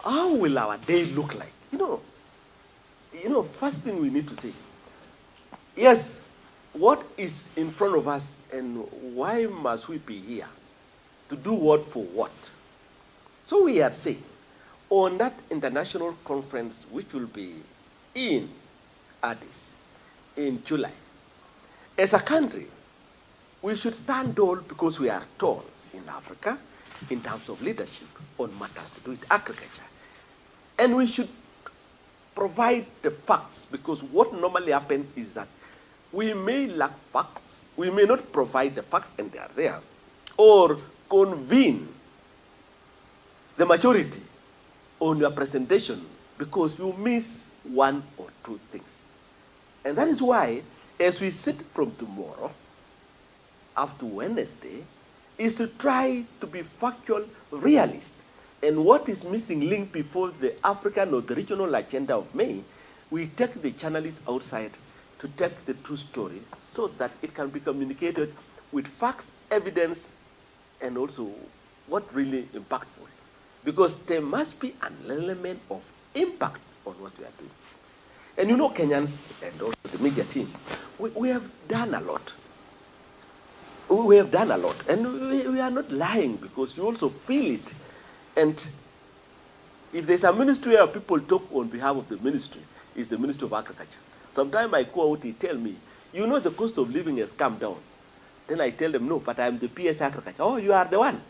how will our day look like? You know, first thing we need to say, yes, what is in front of us and why must we be here? To do what for what? So we are saying, on that international conference which will be in Addis in July, as a country, we should stand tall because we are tall in Africa in terms of leadership on matters to do with agriculture. And we should provide the facts, because what normally happens is that we may lack facts, we may not provide the facts and they are there, or convene the majority on your presentation because you miss 1 or 2 things. And that is why, as we sit from tomorrow up to Wednesday, is to try to be factual, realist. And what is missing link before the African or the regional agenda of May, we take the journalists outside to take the true story so that it can be communicated with facts, evidence, and also what really impactful. Because there must be an element of impact on what we are doing. And you know, Kenyans and also the media team, we have done a lot. We have done a lot. And we are not lying because you also feel it. And if there's a ministry where people talk on behalf of the ministry, it's the Ministry of Agriculture. Sometimes I go out, they tell me, you know the cost of living has come down. Then I tell them, no, but I'm the PS Agriculture. Oh, you are the one.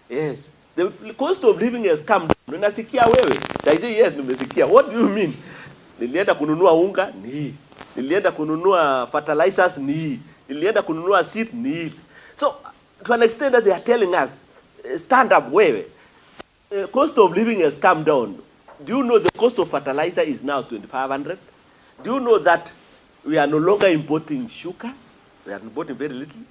Yes. The cost of living has come down. Unasikia wewe? I say, yes, nimesikia. What do you mean? Nilienda kununua unga, ni hii. Nilienda kununua fertilizers, ni hii. Nilienda kununua seed, ni hii. So, to an extent that they are telling us, stand up, wewe. Cost of living has come down. Do you know the cost of fertilizer is now 2,500? Do you know that we are no longer importing sugar? We are importing very little.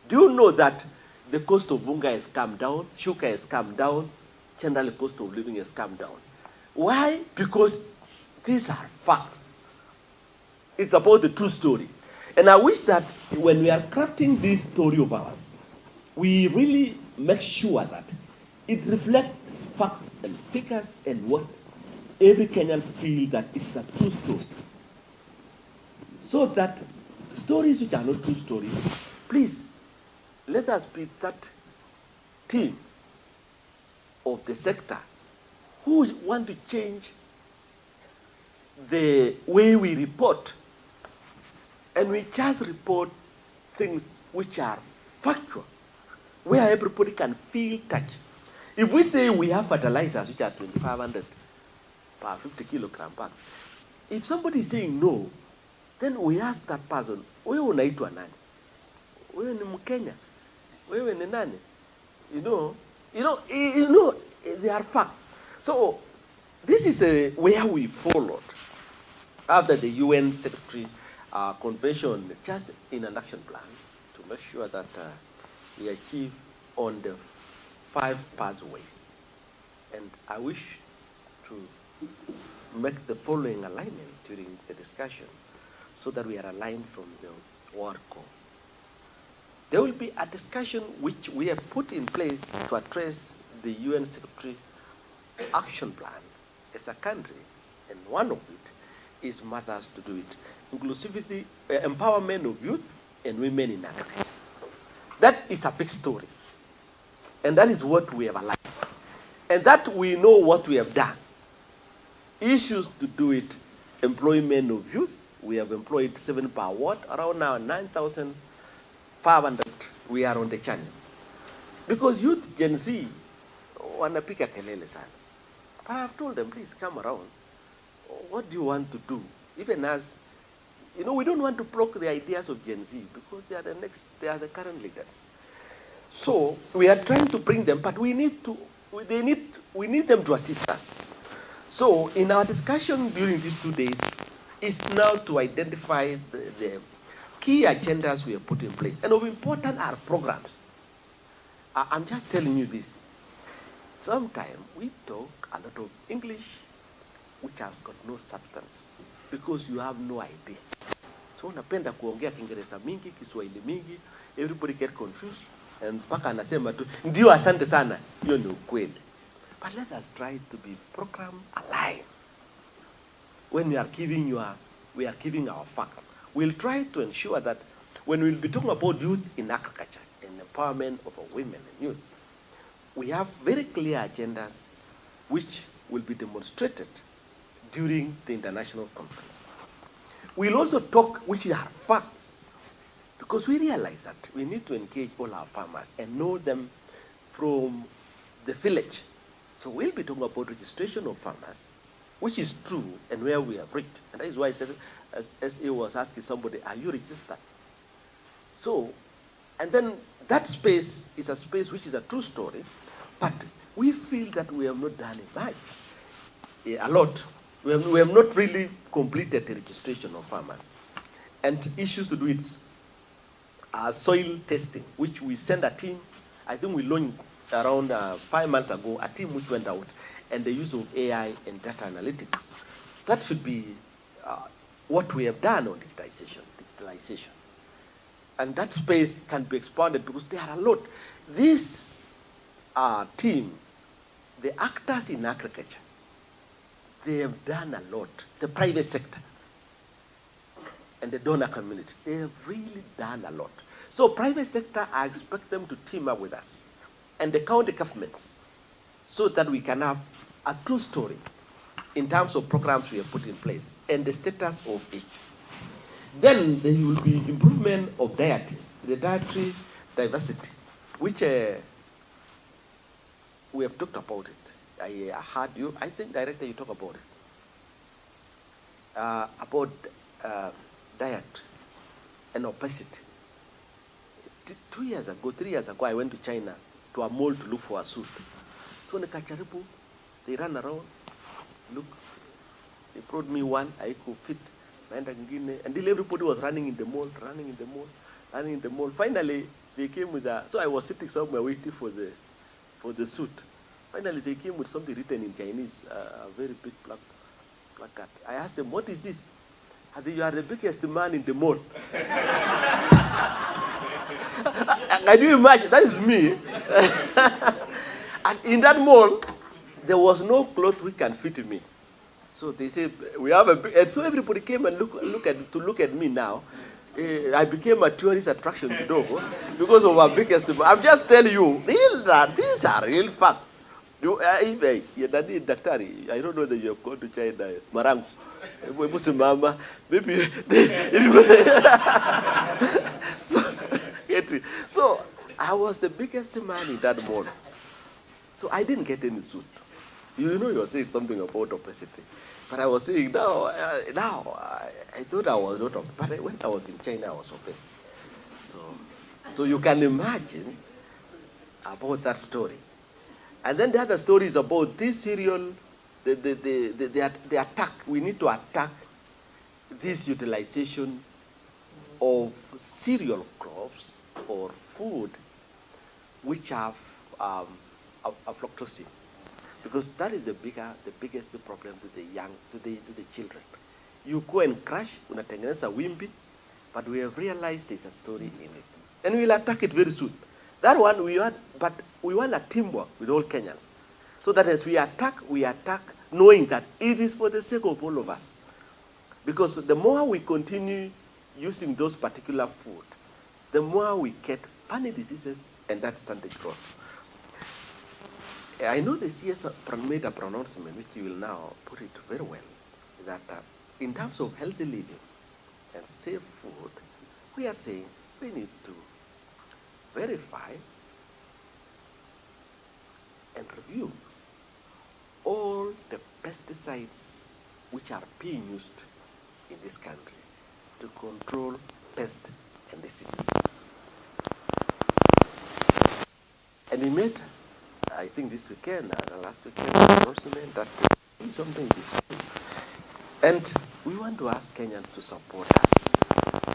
Do you know that the cost of unga has come down, sugar has come down, generally cost of living has come down? Why? Because these are facts It's about the true story. And I wish that when we are crafting this story of ours, we really make sure that it reflects facts and figures and what every Kenyan feel that it's a true story. So that stories which are not true stories, please, let us be that team of the sector who want to change the way we report. And we just report things which are factual, where everybody can feel touched. If we say we have fertilizers which are 2,500 per 50 kilogram bags, if somebody is saying no, then we ask that person, wewe unaitwa nani? Wewe ni Mkenya? Wewe ni nani? You know, there are facts. So this is where we followed after the UN Secretary Convention, just in an action plan to make sure that we achieve on the 5 pathways. And I wish to make the following alignment during the discussion so that we are aligned from the World Core. There will be a discussion which we have put in place to address the UN Secretary Action Plan as a country, and one of it is matters to do it. Inclusivity, empowerment of youth and women in agriculture. That is a big story. And that is what we have aligned. And that we know what we have done. Issues to do it, employment of youth, we have employed 7 per ward, around now 9,500 we are on the channel. Because youth, Gen Z, wanapika kelele sana. But I have told them, please come around. What do you want to do? Even as, we don't want to block the ideas of Gen Z because they are the current leaders. So we are trying to bring them, but we need them to assist us. So in our discussion during these 2 days is now to identify the key agendas we have put in place. And of important are programs. I'm just telling you this. Sometimes we talk a lot of English which has got no substance because you have no idea. So unapenda kuongea Kiingereza mingi, Kiswahili mingi, everybody get confused and mpaka anasema tu ndio asante sana, hiyo ni ukweli. But let us try to be program aligned. When we are giving our facts, we'll try to ensure that when we'll be talking about youth in agriculture and empowerment of women and youth, we have very clear agendas which will be demonstrated during the international conference. We'll also talk which are facts, because we realize that we need to engage all our farmers and know them from the village. So we'll be talking about registration of farmers, which is true and where we have reached. And that is why I said, as SA was asking somebody, are you registered? So, and then that space is a space which is a true story, but we feel that we have not done much, a lot. We have not really completed the registration of farmers. And issues to do with soil testing, which we send a team. I think we launched around 5 months ago, a team which went out, and the use of AI and data analytics. That should be what we have done on digitalization. And that space can be expanded because there are a lot. This team, the actors in agriculture, they have done a lot. The private sector and the donor community, they have really done a lot. So private sector, I expect them to team up with us and the county governments so that we can have a true story in terms of programs we have put in place and the status of each. Then there will be improvement of diet, the dietary diversity, which we have talked about it. I heard you, I think, Director, you talk about it, about diet and obesity. 2 years ago, 3 years ago, I went to China to a mall to look for a suit. So nikacharibu, they ran around, look, they brought me one, I could fit, until everybody was running in the mall. Finally, they came with so I was sitting somewhere waiting for the suit. Finally, they came with something written in Chinese, a very big placard. I asked them, what is this? I think you are the biggest man in the mall. Can you imagine? That is me. And in that mall, there was no cloth which can fit me. So they said, we have a big, and so everybody came and look at me now. I became a tourist attraction to Dogo because of our biggest. I'm just telling you, these are real facts. I don't know that you have gone to China, Marangu. Maybe so I was the biggest man in that mall. So I didn't get any suit. You know, you were saying something about opacity. But I was saying, I thought I was not, but when I was in China, I was opacity. So you can imagine about that story. And then the other story is about this cereal, the attack. We need to attack this utilization of cereal crops or food which have aflatoxin, because that is the biggest problem to the young, to the children. You go and crush, unatengeneza wimbi, but we have realized there's a story in it, and we'll attack it very soon. That one but we want a teamwork with all Kenyans, so that as we attack knowing that it is for the sake of all of us, because the more we continue using those particular food, the more we get funny diseases and that stunted growth. I know the CS made a pronouncement, which you will now put it very well, that in terms of healthy living and safe food, we are saying we need to verify and review all the pesticides which are being used in this country to control pests and diseases. And he made, I think this weekend, last weekend, announcement that something is true. And we want to ask Kenyans to support us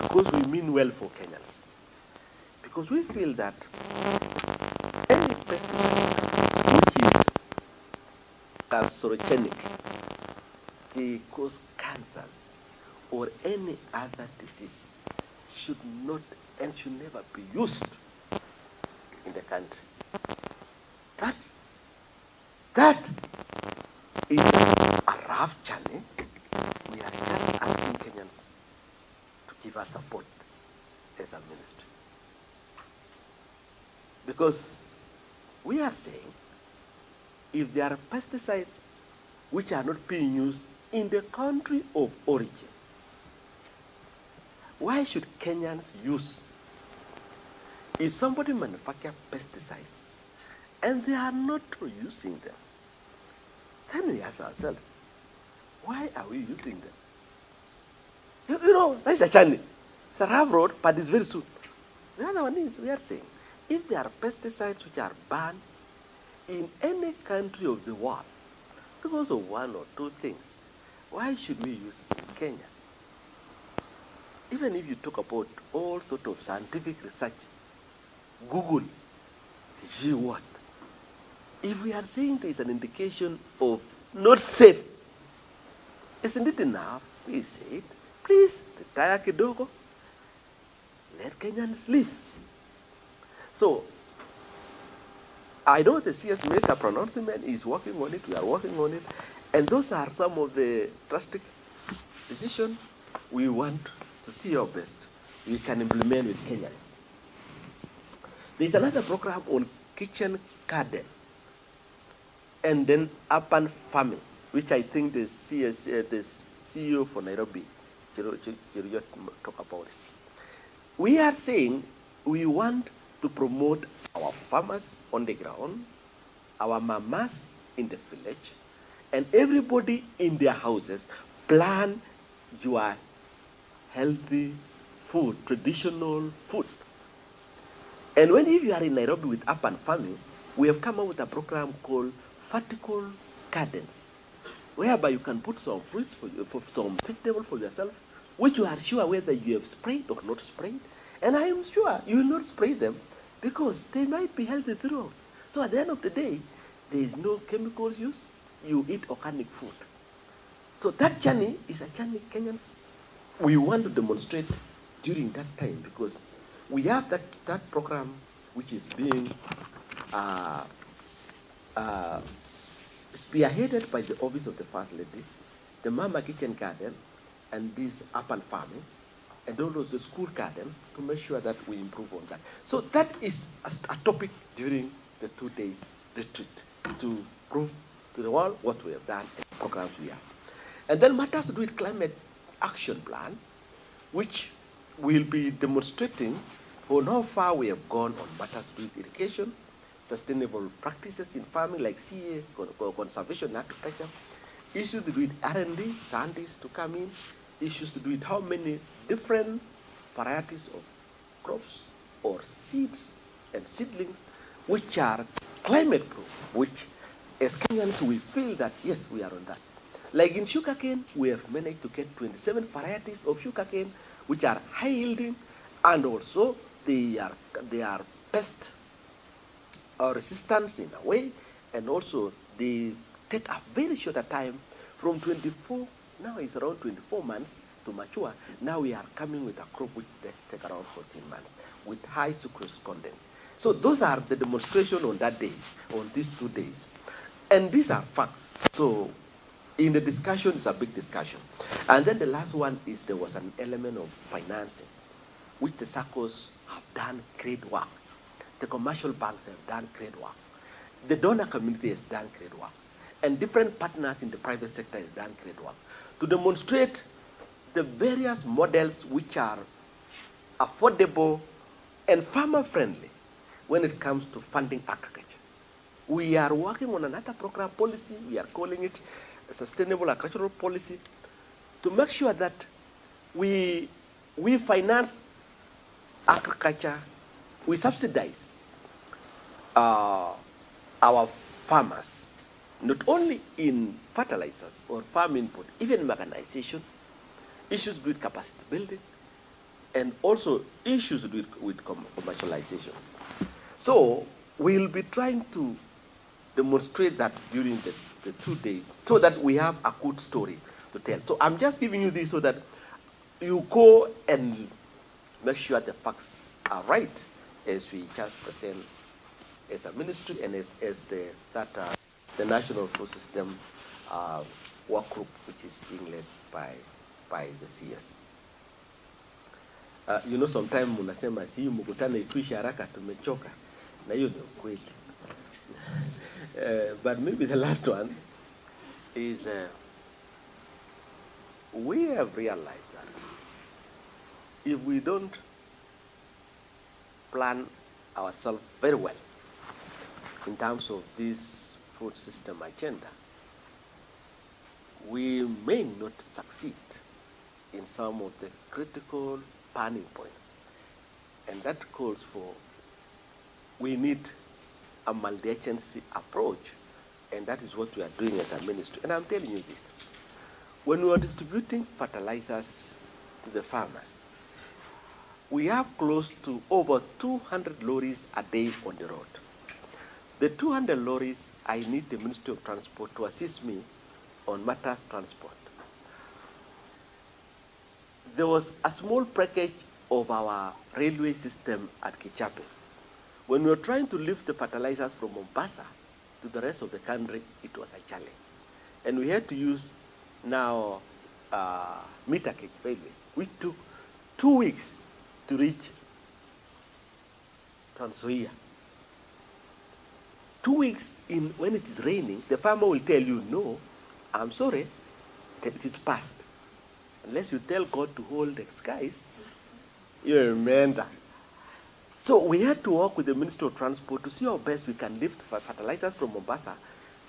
because we mean well for Kenyans. Because we feel that any pesticide which is carcinogenic, they cause cancers or any other disease, should not and should never be used in the country. That is a rough journey. We are just asking Kenyans to give us support as a ministry. Because we are saying, if there are pesticides which are not being used in the country of origin, why should Kenyans use? If somebody manufactures pesticides and they are not using them, then we ask ourselves, why are we using them? You know, that's a journey. It's a rough road, but it's very soon. The other one is, we are saying, if there are pesticides which are banned in any country of the world because of one or two things, why should we use it in Kenya? Even if you talk about all sorts of scientific research, Google, gee what? If we are saying there is an indication of not safe, isn't it enough? We said, please retire kidogo, let Kenyans live. So, I know the CS made a pronouncement, is working on it, we are working on it, and those are some of the drastic decisions we want to see our best we can implement with Kenyans. There's another program on kitchen garden and then urban farming, which I think the CEO for Nairobi, Cheruiyot, talk about it. We are saying we want to promote our farmers on the ground, our mamas in the village, and everybody in their houses plan your healthy food, traditional food. And if you are in Nairobi with urban farming, we have come up with a program called vertical gardens, whereby you can put some fruits for some vegetables for yourself, which you are sure whether you have sprayed or not sprayed. And I am sure you will not spray them because they might be healthy throughout. So at the end of the day, there is no chemicals used. You eat organic food. So that journey is a journey Kenyans we want to demonstrate during that time, because we have that program which is being spearheaded by the Office of the First Lady, the Mama Kitchen Garden, and this urban farming, and all those school gardens, to make sure that we improve on that. So that is a topic during the 2 days retreat, to prove to the world what we have done and the programs we have. And then matters to do with climate action plan, which will be demonstrating on how far we have gone on matters to do with irrigation, sustainable practices in farming like CA, conservation and agriculture, issues to do with R&D, scientists to come in, issues to do with how many different varieties of crops or seeds and seedlings which are climate proof, which as Kenyans we feel that yes, we are on that. Like in sugarcane, we have managed to get 27 varieties of sugarcane which are high yielding, and also they are pest resistance in a way, and also they take a very short time from 24, now it's around 24 months to mature. Now we are coming with a crop which take around 14 months with high sucrose content. So those are the demonstration on that day, on these 2 days. And these are facts. So in the discussion, it's a big discussion. And then the last one is there was an element of financing, which the SACCOs have done great work. The commercial banks have done great work. The donor community has done great work. And different partners in the private sector has done great work to demonstrate the various models which are affordable and farmer-friendly when it comes to funding agriculture. We are working on another program policy, we are calling it a sustainable agricultural policy, to make sure that we finance agriculture, we subsidize our farmers, not only in fertilizers or farm input, even mechanization, issues with capacity building, and also issues with commercialization. So we'll be trying to demonstrate that during the 2 days, so that we have a good story to tell. So I'm just giving you this so that you go and make sure the facts are right as we just present as a ministry and as the National Food System work group, which is being led by the CS. You know, sometimes munasema si mkutano ikuisha haraka tumechoka, na hiyo ndio kweli. But maybe the last one is we have realized that if we don't plan ourselves very well in terms of this food system agenda, we may not succeed in some of the critical turning points. And that calls for, we need a multi-agency approach, and that is what we are doing as a ministry. And I'm telling you this, when we are distributing fertilizers to the farmers, we have close to over 200 lorries a day on the road. The 200 lorries, I need the Ministry of Transport to assist me on matters transport. There was a small breakage of our railway system at Kichape. When we were trying to lift the fertilizers from Mombasa to the rest of the country, it was a challenge. And we had to use now meter cage railway, which took 2 weeks to reach Trans Nzoia. 2 weeks in when it is raining, the farmer will tell you, no, I'm sorry, it is past. Unless you tell God to hold the skies, you remember. So we had to work with the Ministry of Transport to see how best we can lift fertilizers from Mombasa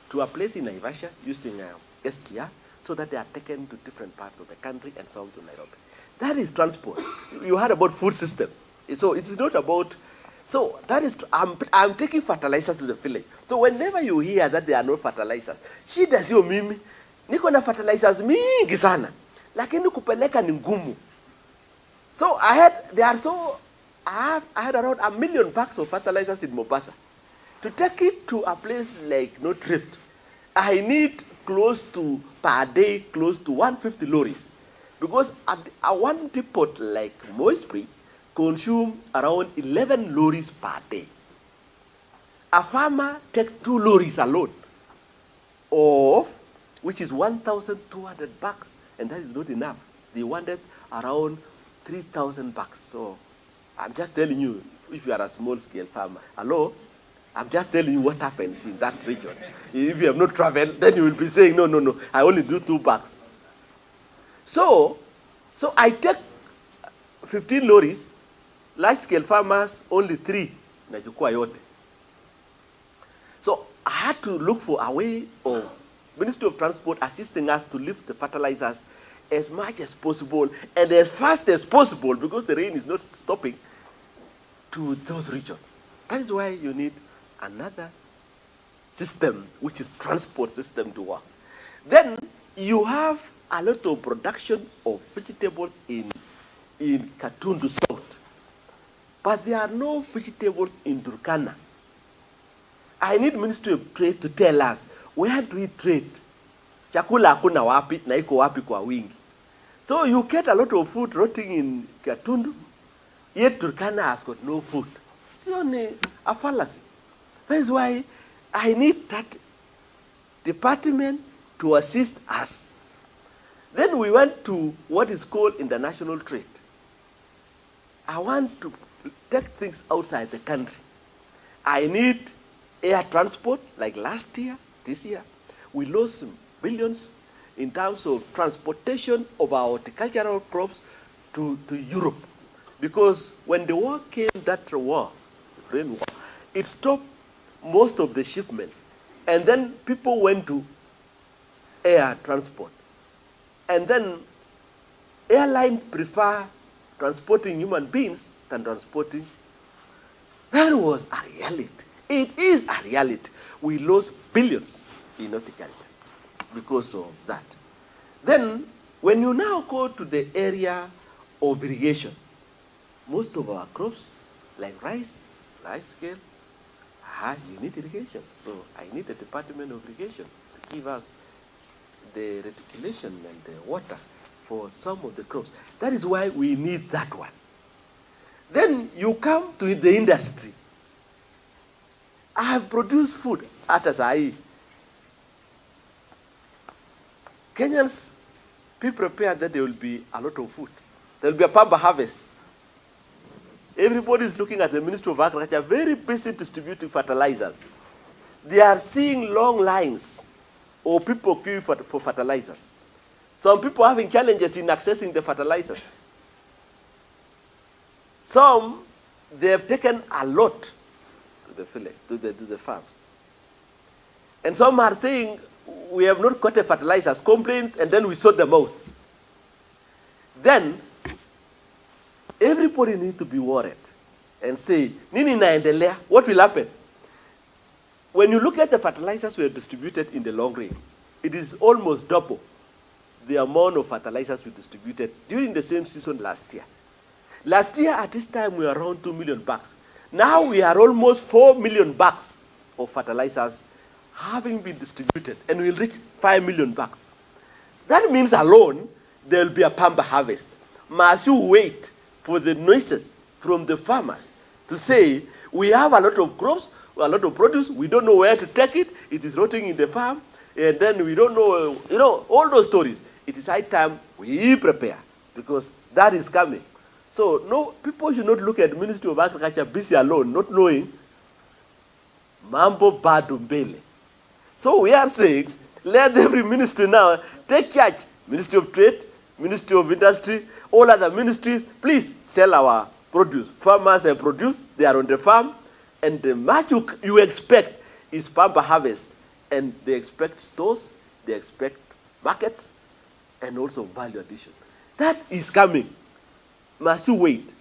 to a place in Naivasha using STR, so that they are taken to different parts of the country and some to Nairobi. That is transport. You heard about food system. So it is not about, so that is, I'm taking fertilizers to the village. So whenever you hear that there are no fertilizers, shida sio mimi, niko na fertilizers mingi sana, lakini kupeleka ni ngumu. So I had around 1 million bags of fertilizers in Mombasa. To take it to a place like North Rift, I need close to, per day, close to 150 lorries. Because one depot like Moisbridge consume around 11 lorries per day. A farmer takes 2 lorries alone, which is 1,200 bucks, and that is not enough. They wanted around 3,000 bucks. So I'm just telling you, if you are a small-scale farmer, hello, I'm just telling you what happens in that region. If you have not traveled, then you will be saying, no, I only do 2 bucks. So I take 15 lorries, large-scale farmers, only 3. Nachukua yote. So I had to look for a way of Ministry of Transport assisting us to lift the fertilizers as much as possible and as fast as possible, because the rain is not stopping, to those regions. That is why you need another system, which is transport system, to work. Then you have a lot of production of vegetables in Katundu South, but there are no vegetables in Turkana. I need Ministry of Trade to tell us, where do we trade? Chakula hakuna wapi na iko wapi kwa wingi. So you get a lot of food rotting in Katundu, yet Turkana has got no food. It's only a fallacy. That is why I need that department to assist us. Then we went to what is called international trade. I want to take things outside the country. I need air transport, like last year, this year. We lost billions in terms of transportation of our horticultural crops to Europe. Because when the war came, that war, rain war, it stopped most of the shipment. And then people went to air transport. And then airlines prefer transporting human beings than transporting. That was a reality. It is a reality. We lost billions in horticulture because of that. Then, when you now go to the area of irrigation, most of our crops, like rice scale, you need irrigation. So I need a department of irrigation to give us the reticulation and the water for some of the crops. That is why we need that one. Then you come to the industry. I have produced food at Asai. Kenyans, be prepared that there will be a lot of food. There will be a pamba harvest. Everybody is looking at the Ministry of Agriculture, very busy distributing fertilizers. They are seeing long lines of people queuing for fertilizers. Some people are having challenges in accessing the fertilizers. Some, they have taken a lot to the village, to the farms. And some are saying, we have not got the fertilizers, complaints, and then we sort them out. Then, everybody needs to be worried and say, Nini naendelea, what will happen? When you look at the fertilizers we have distributed in the long range, it is almost double the amount of fertilizers we distributed during the same season last year. Last year, at this time, we were around 2 million bucks. Now we are almost 4 million bucks of fertilizers having been distributed, and we'll reach 5 million bucks. That means alone, there will be a pamba harvest. Must you wait for the noises from the farmers to say, we have a lot of crops, a lot of produce, we don't know where to take it, it is rotting in the farm, and then we don't know, all those stories. It is high time we prepare, because that is coming. So, no, people should not look at the Ministry of Agriculture busy alone, not knowing mambo bado mbele. So we are saying, let every ministry now take charge. Ministry of Trade, Ministry of Industry, all other ministries, please sell our produce. Farmers have produce, they are on the farm, and the much you expect is pamba harvest. And they expect stores, they expect markets, and also value addition. That is coming. Must you wait?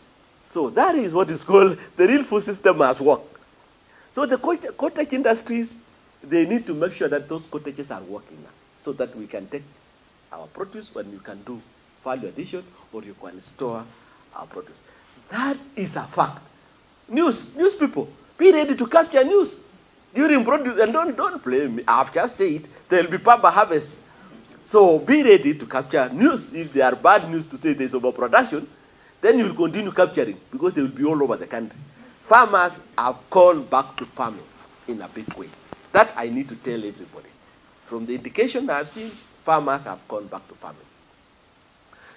So that is what is called the real food system must work. So the cottage industries, they need to make sure that those cottages are working now, so that we can take our produce when you can do value addition, or you can store our produce. That is a fact. News people, be ready to capture news during produce, and don't blame me. I've just said there will be pamba harvest. So be ready to capture news. If there are bad news to say there's overproduction, then you will continue capturing because they will be all over the country. Farmers have gone back to farming in a big way. That I need to tell everybody. From the indication I've seen, farmers have gone back to farming.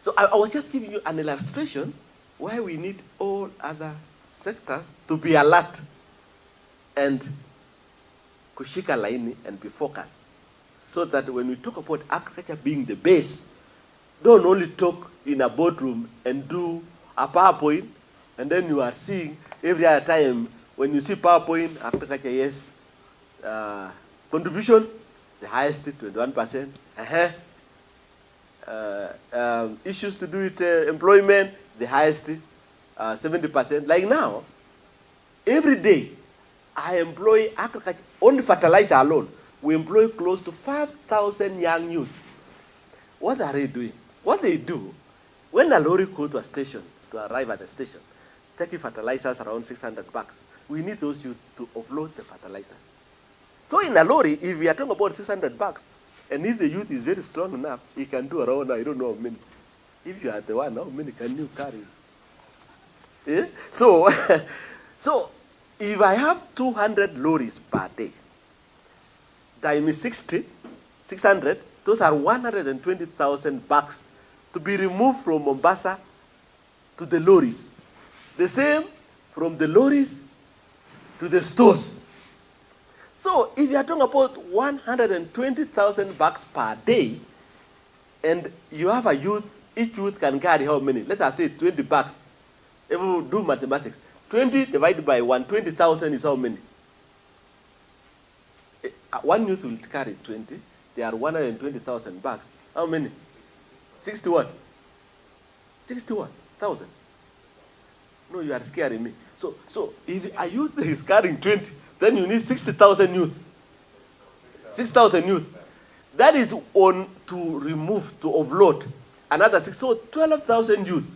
So I was just giving you an illustration why we need all other sectors to be alert and kushika laini and be focused. So that when we talk about agriculture being the base, don't only talk in a boardroom and do a PowerPoint, and then you are seeing every other time when you see PowerPoint, agriculture, yes, contribution, the highest, 21%. Issues to do with employment, the highest, 70%. Like now, every day, I employ agriculture, only fertilizer alone. We employ close to 5,000 young youth. What are they doing? What they do, when a lorry goes to a station, to arrive at the station, taking fertilizers around $600, we need those youth to offload the fertilizers. So in a lorry, if we are talking about $600, and if the youth is very strong enough, he can do around, I don't know how many. If you are the one, how many can you carry? Yeah? So, so if I have 200 lorries per day, times 60, 600, those are 120,000 bags to be removed from Mombasa to the lorries. The same from the lorries to the stores. So if you are talking about 120,000 bags per day, and you have a youth, each youth can carry how many? Let us say 20 bags. If we do mathematics, 20 divided by 120,000 is how many? One youth will carry 20. There are 120,000 bags. How many? 61. 61,000. No, you are scaring me. So if a youth is carrying 20, then you need 60,000 youth. 6,000 youth. That is on to remove, to offload another 6. So 12,000 youth.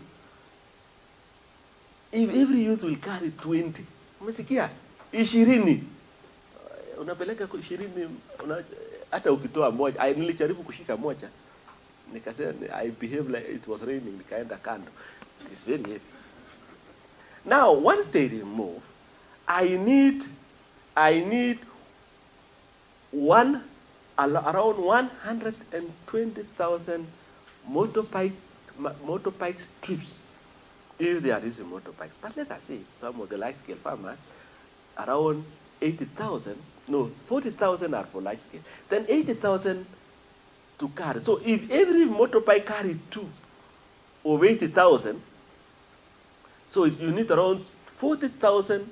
If every youth will carry 20, umesikia? 20. Unapeleka 20, hata ukitoa moja. Nilijaribu kushika moja. Nikasema, I behave like it was raining, nikaenda kando. It is very heavy. Now, once they remove, I need around 120,000 motorbike strips, if there is a motorbike. But let us say some of the large-scale farmers, around 80,000, no, 40,000 are for large-scale. Then 80,000 to carry. So if every motorbike carry 2 of 80,000, so you need around 40,000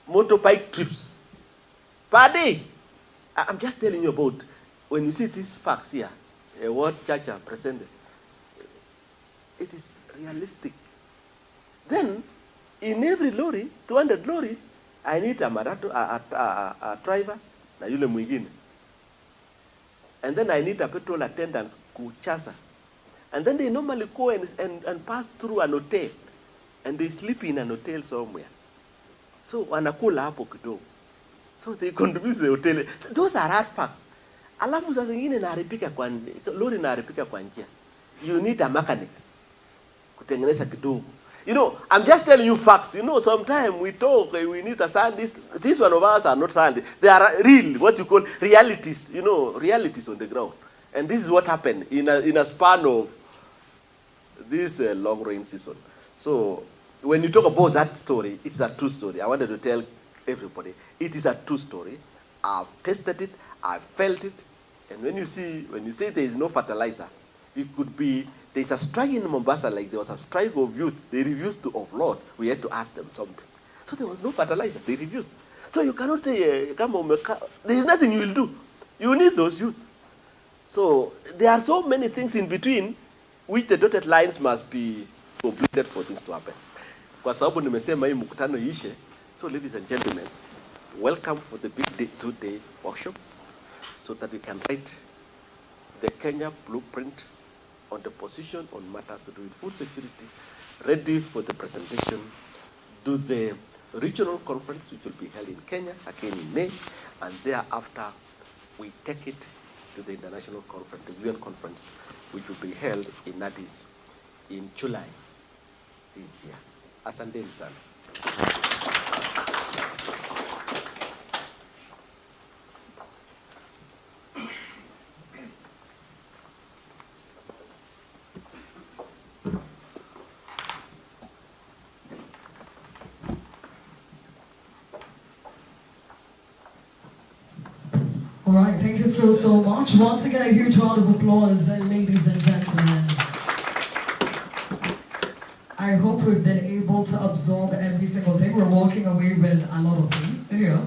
motorbike trips per day. I'm just telling you about, when you see these facts here, what Chacha presented, it is realistic. Then, in every lorry, 200 lorries, I need a driver, na yule mwingine. And then I need a petrol attendant, kuchasa. And then they normally go and pass through an hotel. And they sleep in an hotel somewhere. So wanakula hapo kidogo. So they contribute to the hotel. Those are hard facts. Alafu saa zingine naharibika kwa lori naharibika kwa njia. You need a mechanic kutengeneza kidogo. You know, I'm just telling you facts. You know, sometimes we talk, we need a scientist. These one of us are not scientists. They are real, what you call realities. You know, realities on the ground. And this is what happened in a span of this long rain season. So when you talk about that story, it's a true story. I wanted to tell everybody, it is a true story. I've tested it, I've felt it. And when you say there is no fertilizer, it could be, there's a strike in Mombasa, like there was a strike of youth. They refused to offload. We had to ask them something. So there was no fertilizer. They refused. So you cannot say, come on, there's nothing you will do. You need those youth. So there are so many things in between which the dotted lines must be completed for things to happen. Kwa sababu nimesema hii mkutano ishe. So ladies and gentlemen, welcome for the big day, 2-day workshop so that we can write the Kenya blueprint on the position on matters to do with food security, ready for the presentation, do the regional conference which will be held in Kenya, again in May, and thereafter we take it to the international conference, the UN conference, which will be held in Addis in July this year. Asanteni sana. All right, thank you so much. Once again, a huge round of applause, ladies and gentlemen. I hope we've been able to absorb every single thing. We're walking away with a lot of things here.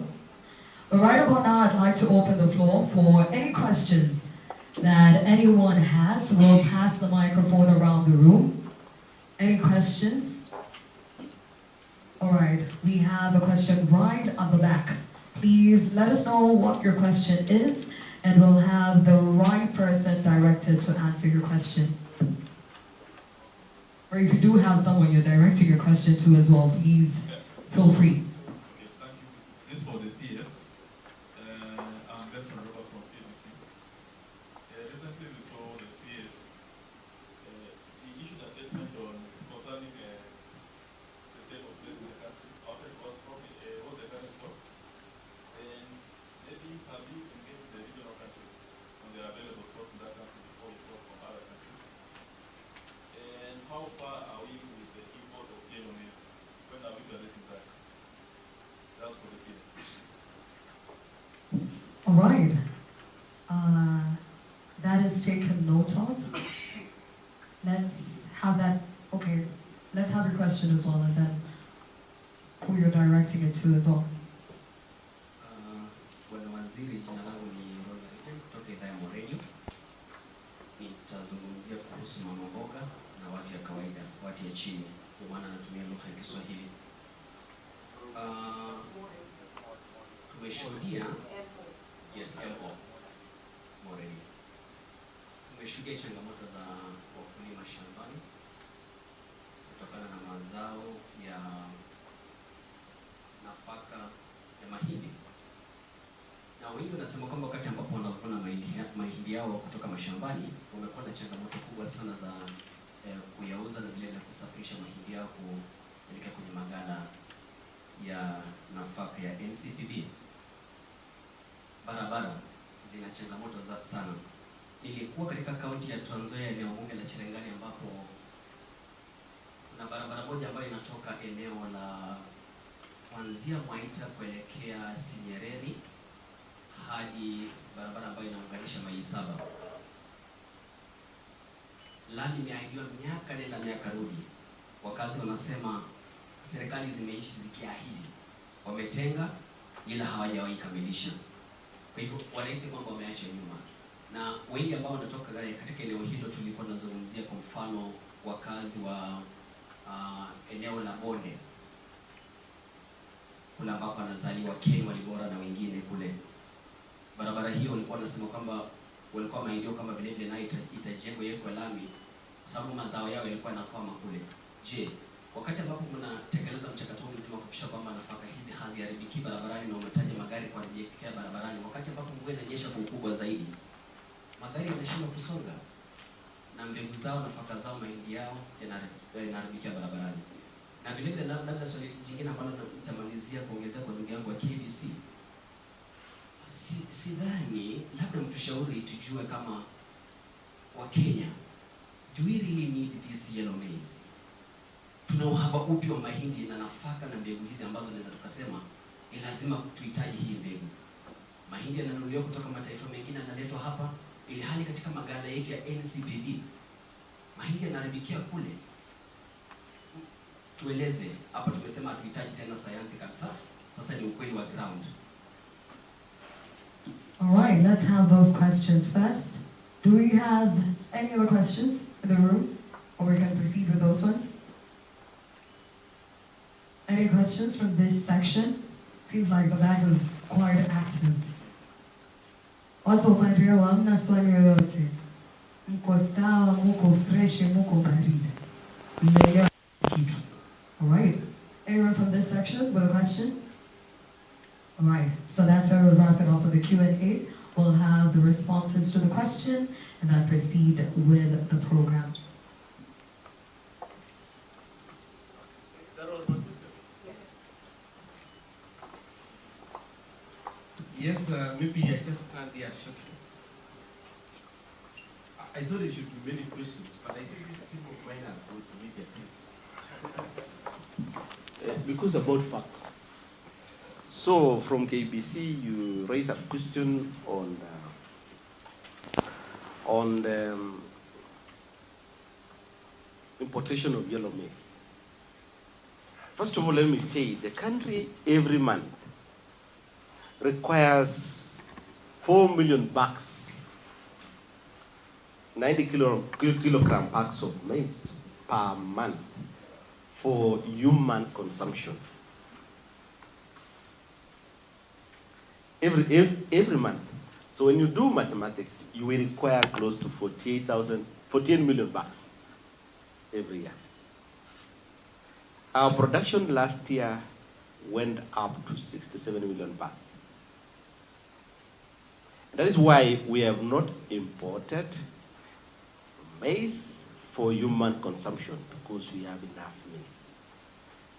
But right about now, I'd like to open the floor for any questions that anyone has. We'll pass the microphone around the room. Any questions? All right, we have a question right at the back. Please let us know what your question is, and we'll have the right person directed to answer your question. Or if you do have someone you're directing your question to as well, please feel free. Okay, thank you. This is for the PS. I'm Benson Robert from PBC. Recently we saw the CS, the issue that they mentioned concerning the state of place in the country. After it was probably what the current stock. And maybe have you engaged the regional countries on the available stocks in that country before you brought from other countries? And how far are we with the import of genomics? When are we collecting that? That's for the kids. All right. That is taken note of. Let's have that, okay, let's have your question as well, and then who you're directing it to as well. Bwana Waziri, jina langu ni Roger kutoka idhaa ya Morenyo. Nitazungumzia kuhusu mama mboga na watu ya kawaida, watu ya chini, kwa maana natumia lugha ya Kiswahili. Tumeshuhudia Morenyo. Tumeshuhudia changamoto za wakulima shambani kutokana na mazao ya nafaka ya mahindi. Na wengi wanasema kwamba wakati ambapo wanavuna mahindi yao kutoka mashambani, wamekuwa na changamoto kubwa sana za kuyauza na vile kusafirisha mahindi yao kuelekea kwenye magala ya nafaka ya NCPB. Barabara zina changamoto za sana. Nilikuwa katika kaunti ya Trans Nzoia, eneo bunge la Cherangani, ambapo kuna barabara moja ambayo inatoka eneo la kuanzia Mwaita kuelekea Sinyereri hadi barabara ambayo inaunganisha Mai Saba. Lami imeahidiwa miaka nenda miaka rudi. Wakazi wanasema serikali zimeishi zikiahidi, wametenga ila hawajawahi kamilisha. Kwa hivyo wanahisi kwamba wameacha nyuma. Na wengi ambao wanatoka katika eneo hilo tulikuwa tunazungumzia, kwa mfano wakazi wa eneo la Bonde kule ambapo anazaliwa Ken Walibora na wengine kule. Barabara hiyo walikuwa wanasema kwamba walikuwa maeneo kama vile vile na itajengwa yeko lami kwa sababu mazao yao yalikuwa yanakwama kule. Je, wakati ambapo mnatekeleza mchakato mzima kuhakikisha kwamba nafaka hizi haziharibiki barabarani na umetaja magari kwa kuelekea barabarani, wakati ambapo mvua inanyesha kwa ukubwa zaidi, magari yanashindwa kusonga na mbegu zao, nafaka zao, mahindi yao yanaharibikia barabarani. Na vile vile labda swali jingine ambalo nitamalizia kuongezea kwa ndugu yangu wa KBC. Sidhani labda mtushauri tujue kama wa Kenya, do we really need this yellow maize? Tuna uhaba upi wa mahindi na nafaka na mbegu hizi ambazo naweza tukasema ni lazima tuhitaji hii mbegu? Mahindi yananunuliwa kutoka mataifa mengine yanaletwa hapa, ili hali katika magala yetu ya NCPB mahindi yanaharibikia kule. Tueleze hapa, tumesema tuhitaji tena sayansi kabisa, sasa ni ukweli wa ground. All right, let's have those questions first. Do we have any other questions in the room, or we can proceed with those ones? Any questions from this section? Seems like the bag is quite active. Watu upande wa hamna swali yoyote. Mko sawa, mko fresh, mko baridi. Mmeelewa kitu. All right. Anyone from this section with a question? All right, so that's where we'll wrap it up with the Q&A. We'll have the responses to the question and then proceed with the program. That was my question. Yes, maybe I just stand there shortly. I thought there should be many questions, but I think this team of mine are going to meet their team. Because about fact. So from KBC, you raised a question on the importation of yellow maize. First of all, let me say the country every month requires 4 million bags, 90 kilogram bags of maize per month for human consumption. Every month. So when you do mathematics, you will require close to 48 million bags every year. Our production last year went up to 67 million bags. That is why we have not imported maize for human consumption, because we have enough maize.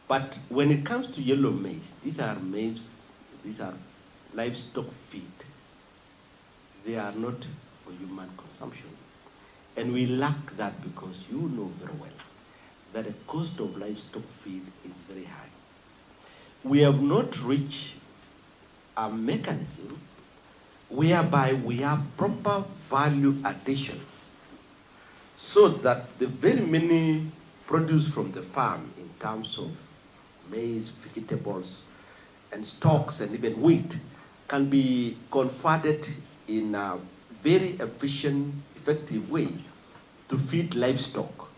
But when it comes to yellow maize, these are livestock feed. They are not for human consumption. And we lack that because you know very well that the cost of livestock feed is very high. We have not reached a mechanism whereby we have proper value addition so that the very many produce from the farm in terms of maize, vegetables, and stocks, and even wheat can be converted in a very efficient, effective way to feed livestock.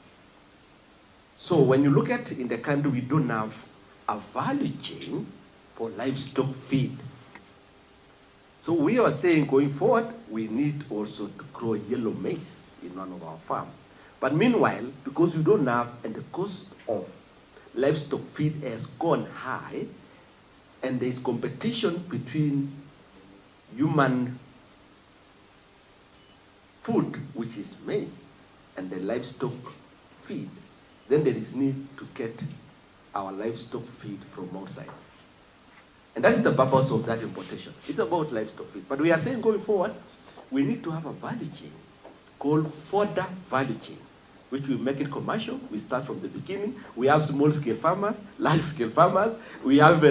So when you look at in the country, we don't have a value chain for livestock feed. So we are saying going forward, we need also to grow yellow maize in one of our farms. But meanwhile, because we don't have, and the cost of livestock feed has gone high, and there is competition between human food, which is maize, and the livestock feed, then there is need to get our livestock feed from outside. And that is the purpose of that importation. It's about livestock feed. But we are saying going forward, we need to have a value chain called fodder value chain, which will make it commercial. We start from the beginning. We have small-scale farmers, large-scale farmers. We have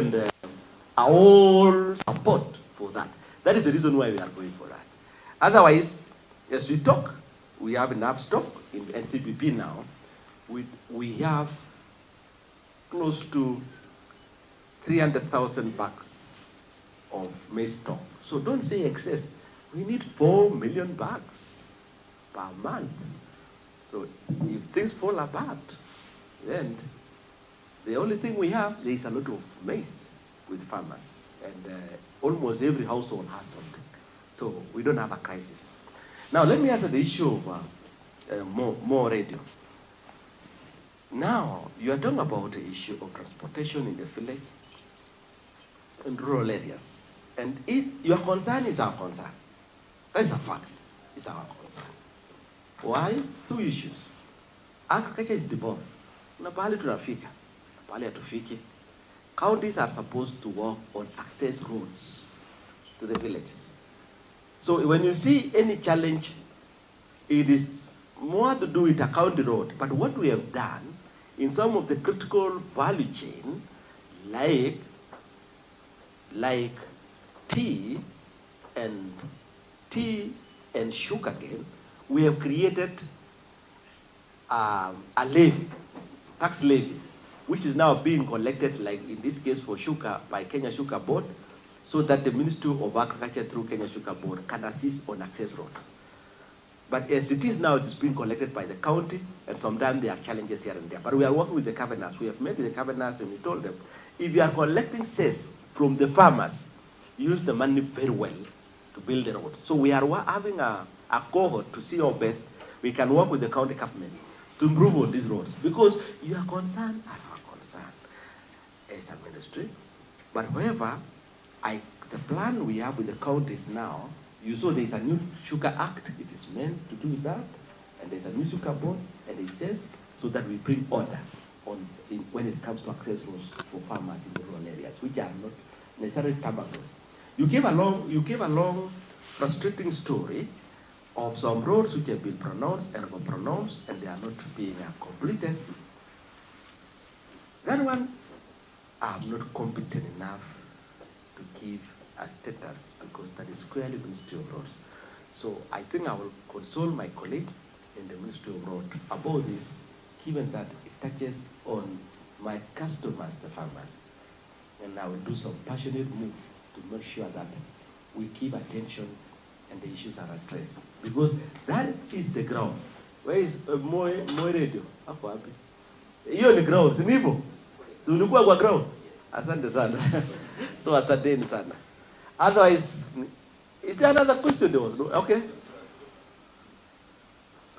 our whole support for that. That is the reason why we are going for that. Otherwise, as we talk, we have enough stock in NCPP now. We have close to 300,000 bags of maize stock. So don't say excess. We need 4 million bags per month. So if things fall apart, then the only thing we have, there is a lot of maize with farmers. And almost every household has something. So we don't have a crisis. Now let me answer the issue of more radio. Now, you are talking about the issue of transportation in the village and rural areas. And your concern is our concern. That is a fact. It's our concern. Why? Two issues. Agriculture is devolved. Kuna pahali tunafika, pahali hatufiki. Counties are supposed to work on access roads to the villages. So when you see any challenge, it is more to do with a county road. But what we have done in some of the critical value chain, like tea and sugarcane, we have created a levy, tax levy, which is now being collected, like in this case for sugar, by Kenya Sugar Board, so that the Ministry of Agriculture through Kenya Sugar Board can assist on access roads. But as it is now, it is being collected by the county, and sometimes there are challenges here and there. But we are working with the governors. We have met with the governors, and we told them, if you are collecting cess from the farmers, use the money very well to build the road. So we are having a cohort to see how best we can work with the county government to improve on these roads. Because your concern are our concern as a ministry. But however, the plan we have with the counties now, you saw there's a new Sugar Act, it is meant to do that, and there's a new Sugar Board, and it says so that we bring order when it comes to access roads for farmers in the rural areas, which are not necessarily tamagotchi. You gave a long, frustrating story of some roads which have been pronounced and over-pronounced, and they are not being completed. That one, I'm not competent enough to give a status because that is squarely Ministry of Roads. So I think I will consult my colleague in the Ministry of Roads about this, given that it touches on my customers, the farmers. And I will do some passionate move to make sure that we keep attention and the issues are addressed. Because that is the ground. Where is Moi Radio? Hapo wapi? Hiyo ni ground, si ndivyo? Si ulikuwa kwa ground? Asante sana. So asanteni sana. Otherwise, is there another question there was? Okay.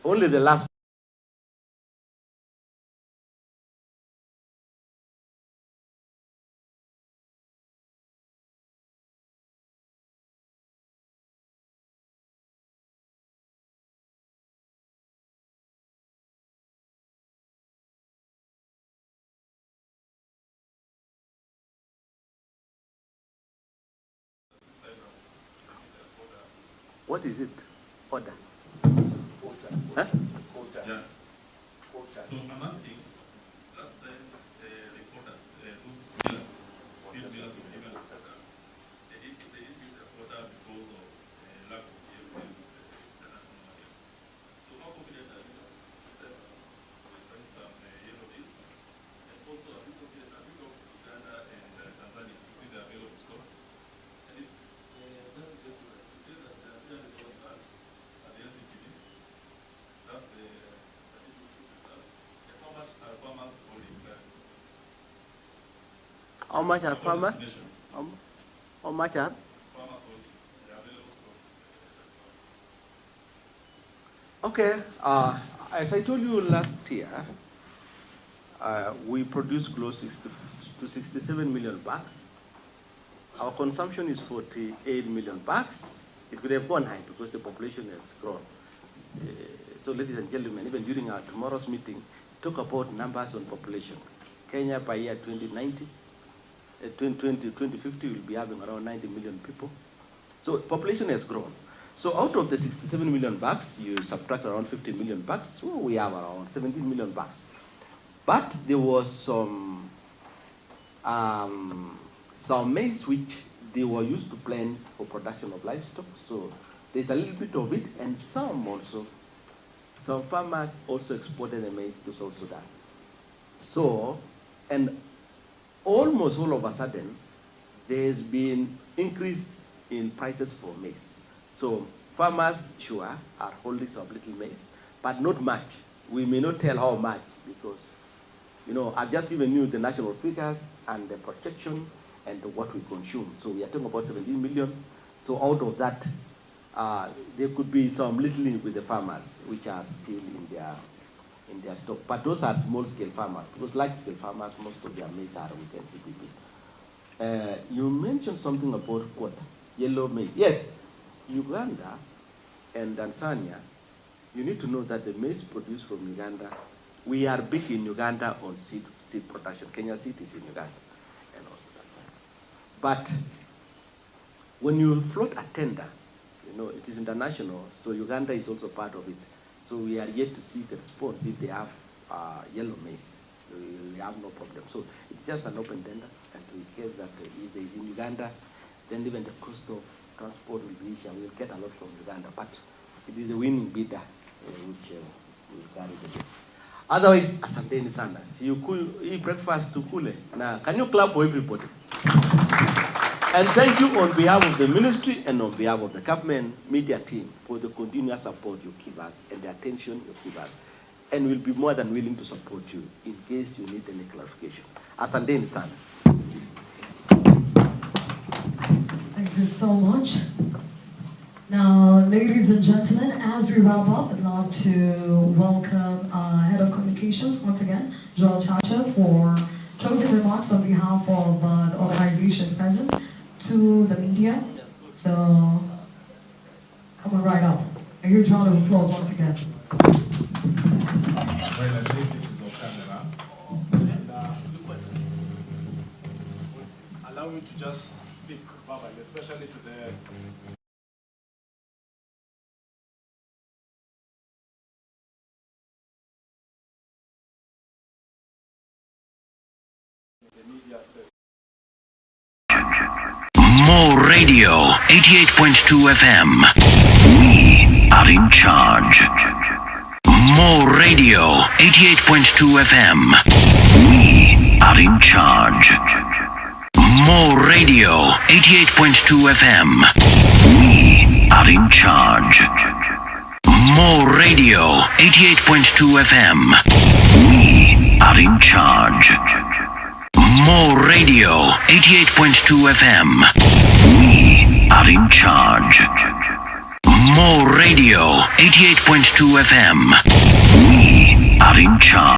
Only the last. What is it? Order. Quota. Huh? Quota. Yeah. Quota. So I'm asking, last time reporters, those dealers were given a quota. They didn't use the quota because of lack of yield in the national market. So how confident are you that we find some yellow deals? And also, are you confident that we go to Uganda and Tanzania to see the available stocks? And if that is just to say that the $300 back at the NCTV, that's the and how much are farmers holding back? How much are farmers? How much are? Farmers holding the available stocks. Okay. As I told you last year, we produced close to 67 million bags. Our consumption is 48 million bags. It could have gone high because the population has grown. So ladies and gentlemen, even during our tomorrow's meeting, talk about numbers on population. Kenya by year 2090, 2050 will be having around 90 million people. So population has grown. So out of the 67 million bags, you subtract around 50 million bags, so we have around 17 million bags. But there was some maize which they were used to plant for production of livestock. So there's a little bit of it, and some farmers also exported the maize to South Sudan. So, and almost all of a sudden, there's been increase in prices for maize. So farmers, sure, are holding some little maize, but not much. We may not tell how much because, you know, I've just given you the national figures and the projection and what we consume. So we are talking about 17 million. So out of that, there could be some little with the farmers, which are still in their stock. But those are small-scale farmers. Because large-scale farmers, most of their maize are with NCPB. You mentioned something about quota, yellow maize. Yes, Uganda and Tanzania, you need to know that the maize produced from Uganda, we are big in Uganda on seed production. Kenya seed is in Uganda and also Tanzania. But when you float a tender, you know, it is international, so Uganda is also part of it. So we are yet to see the response. If they have yellow maize, we have no problem. So it's just an open tender, and in case that if there is in Uganda, then even the cost of transport will be easier. We'll get a lot from Uganda, but it is a winning bidder which will carry the day. Otherwise, asanteni sana. Si you eat breakfast to kule. Now, can you clap for everybody? And thank you on behalf of the ministry and on behalf of the government media team for the continuous support you give us and the attention you give us. And we'll be more than willing to support you in case you need any clarification. Asanteni sana. Thank you so much. Now, ladies and gentlemen, as we wrap up, I'd love to welcome Head of Communications once again, Joel Chacha, for closing remarks on behalf of the organizations present. to the media. So come on right up. A huge round of applause once again. Well, I think this is off camera. And allow me to just speak verbally, especially to the media space. More Radio, 88.2 FM. We are in charge. More Radio, 88.2 FM. We are in charge. More Radio, 88.2 FM. We are in charge. More Radio, 88.2 FM. We are in charge. More Radio, 88.2 FM. We are in charge. More Radio, 88.2 FM. We are in charge.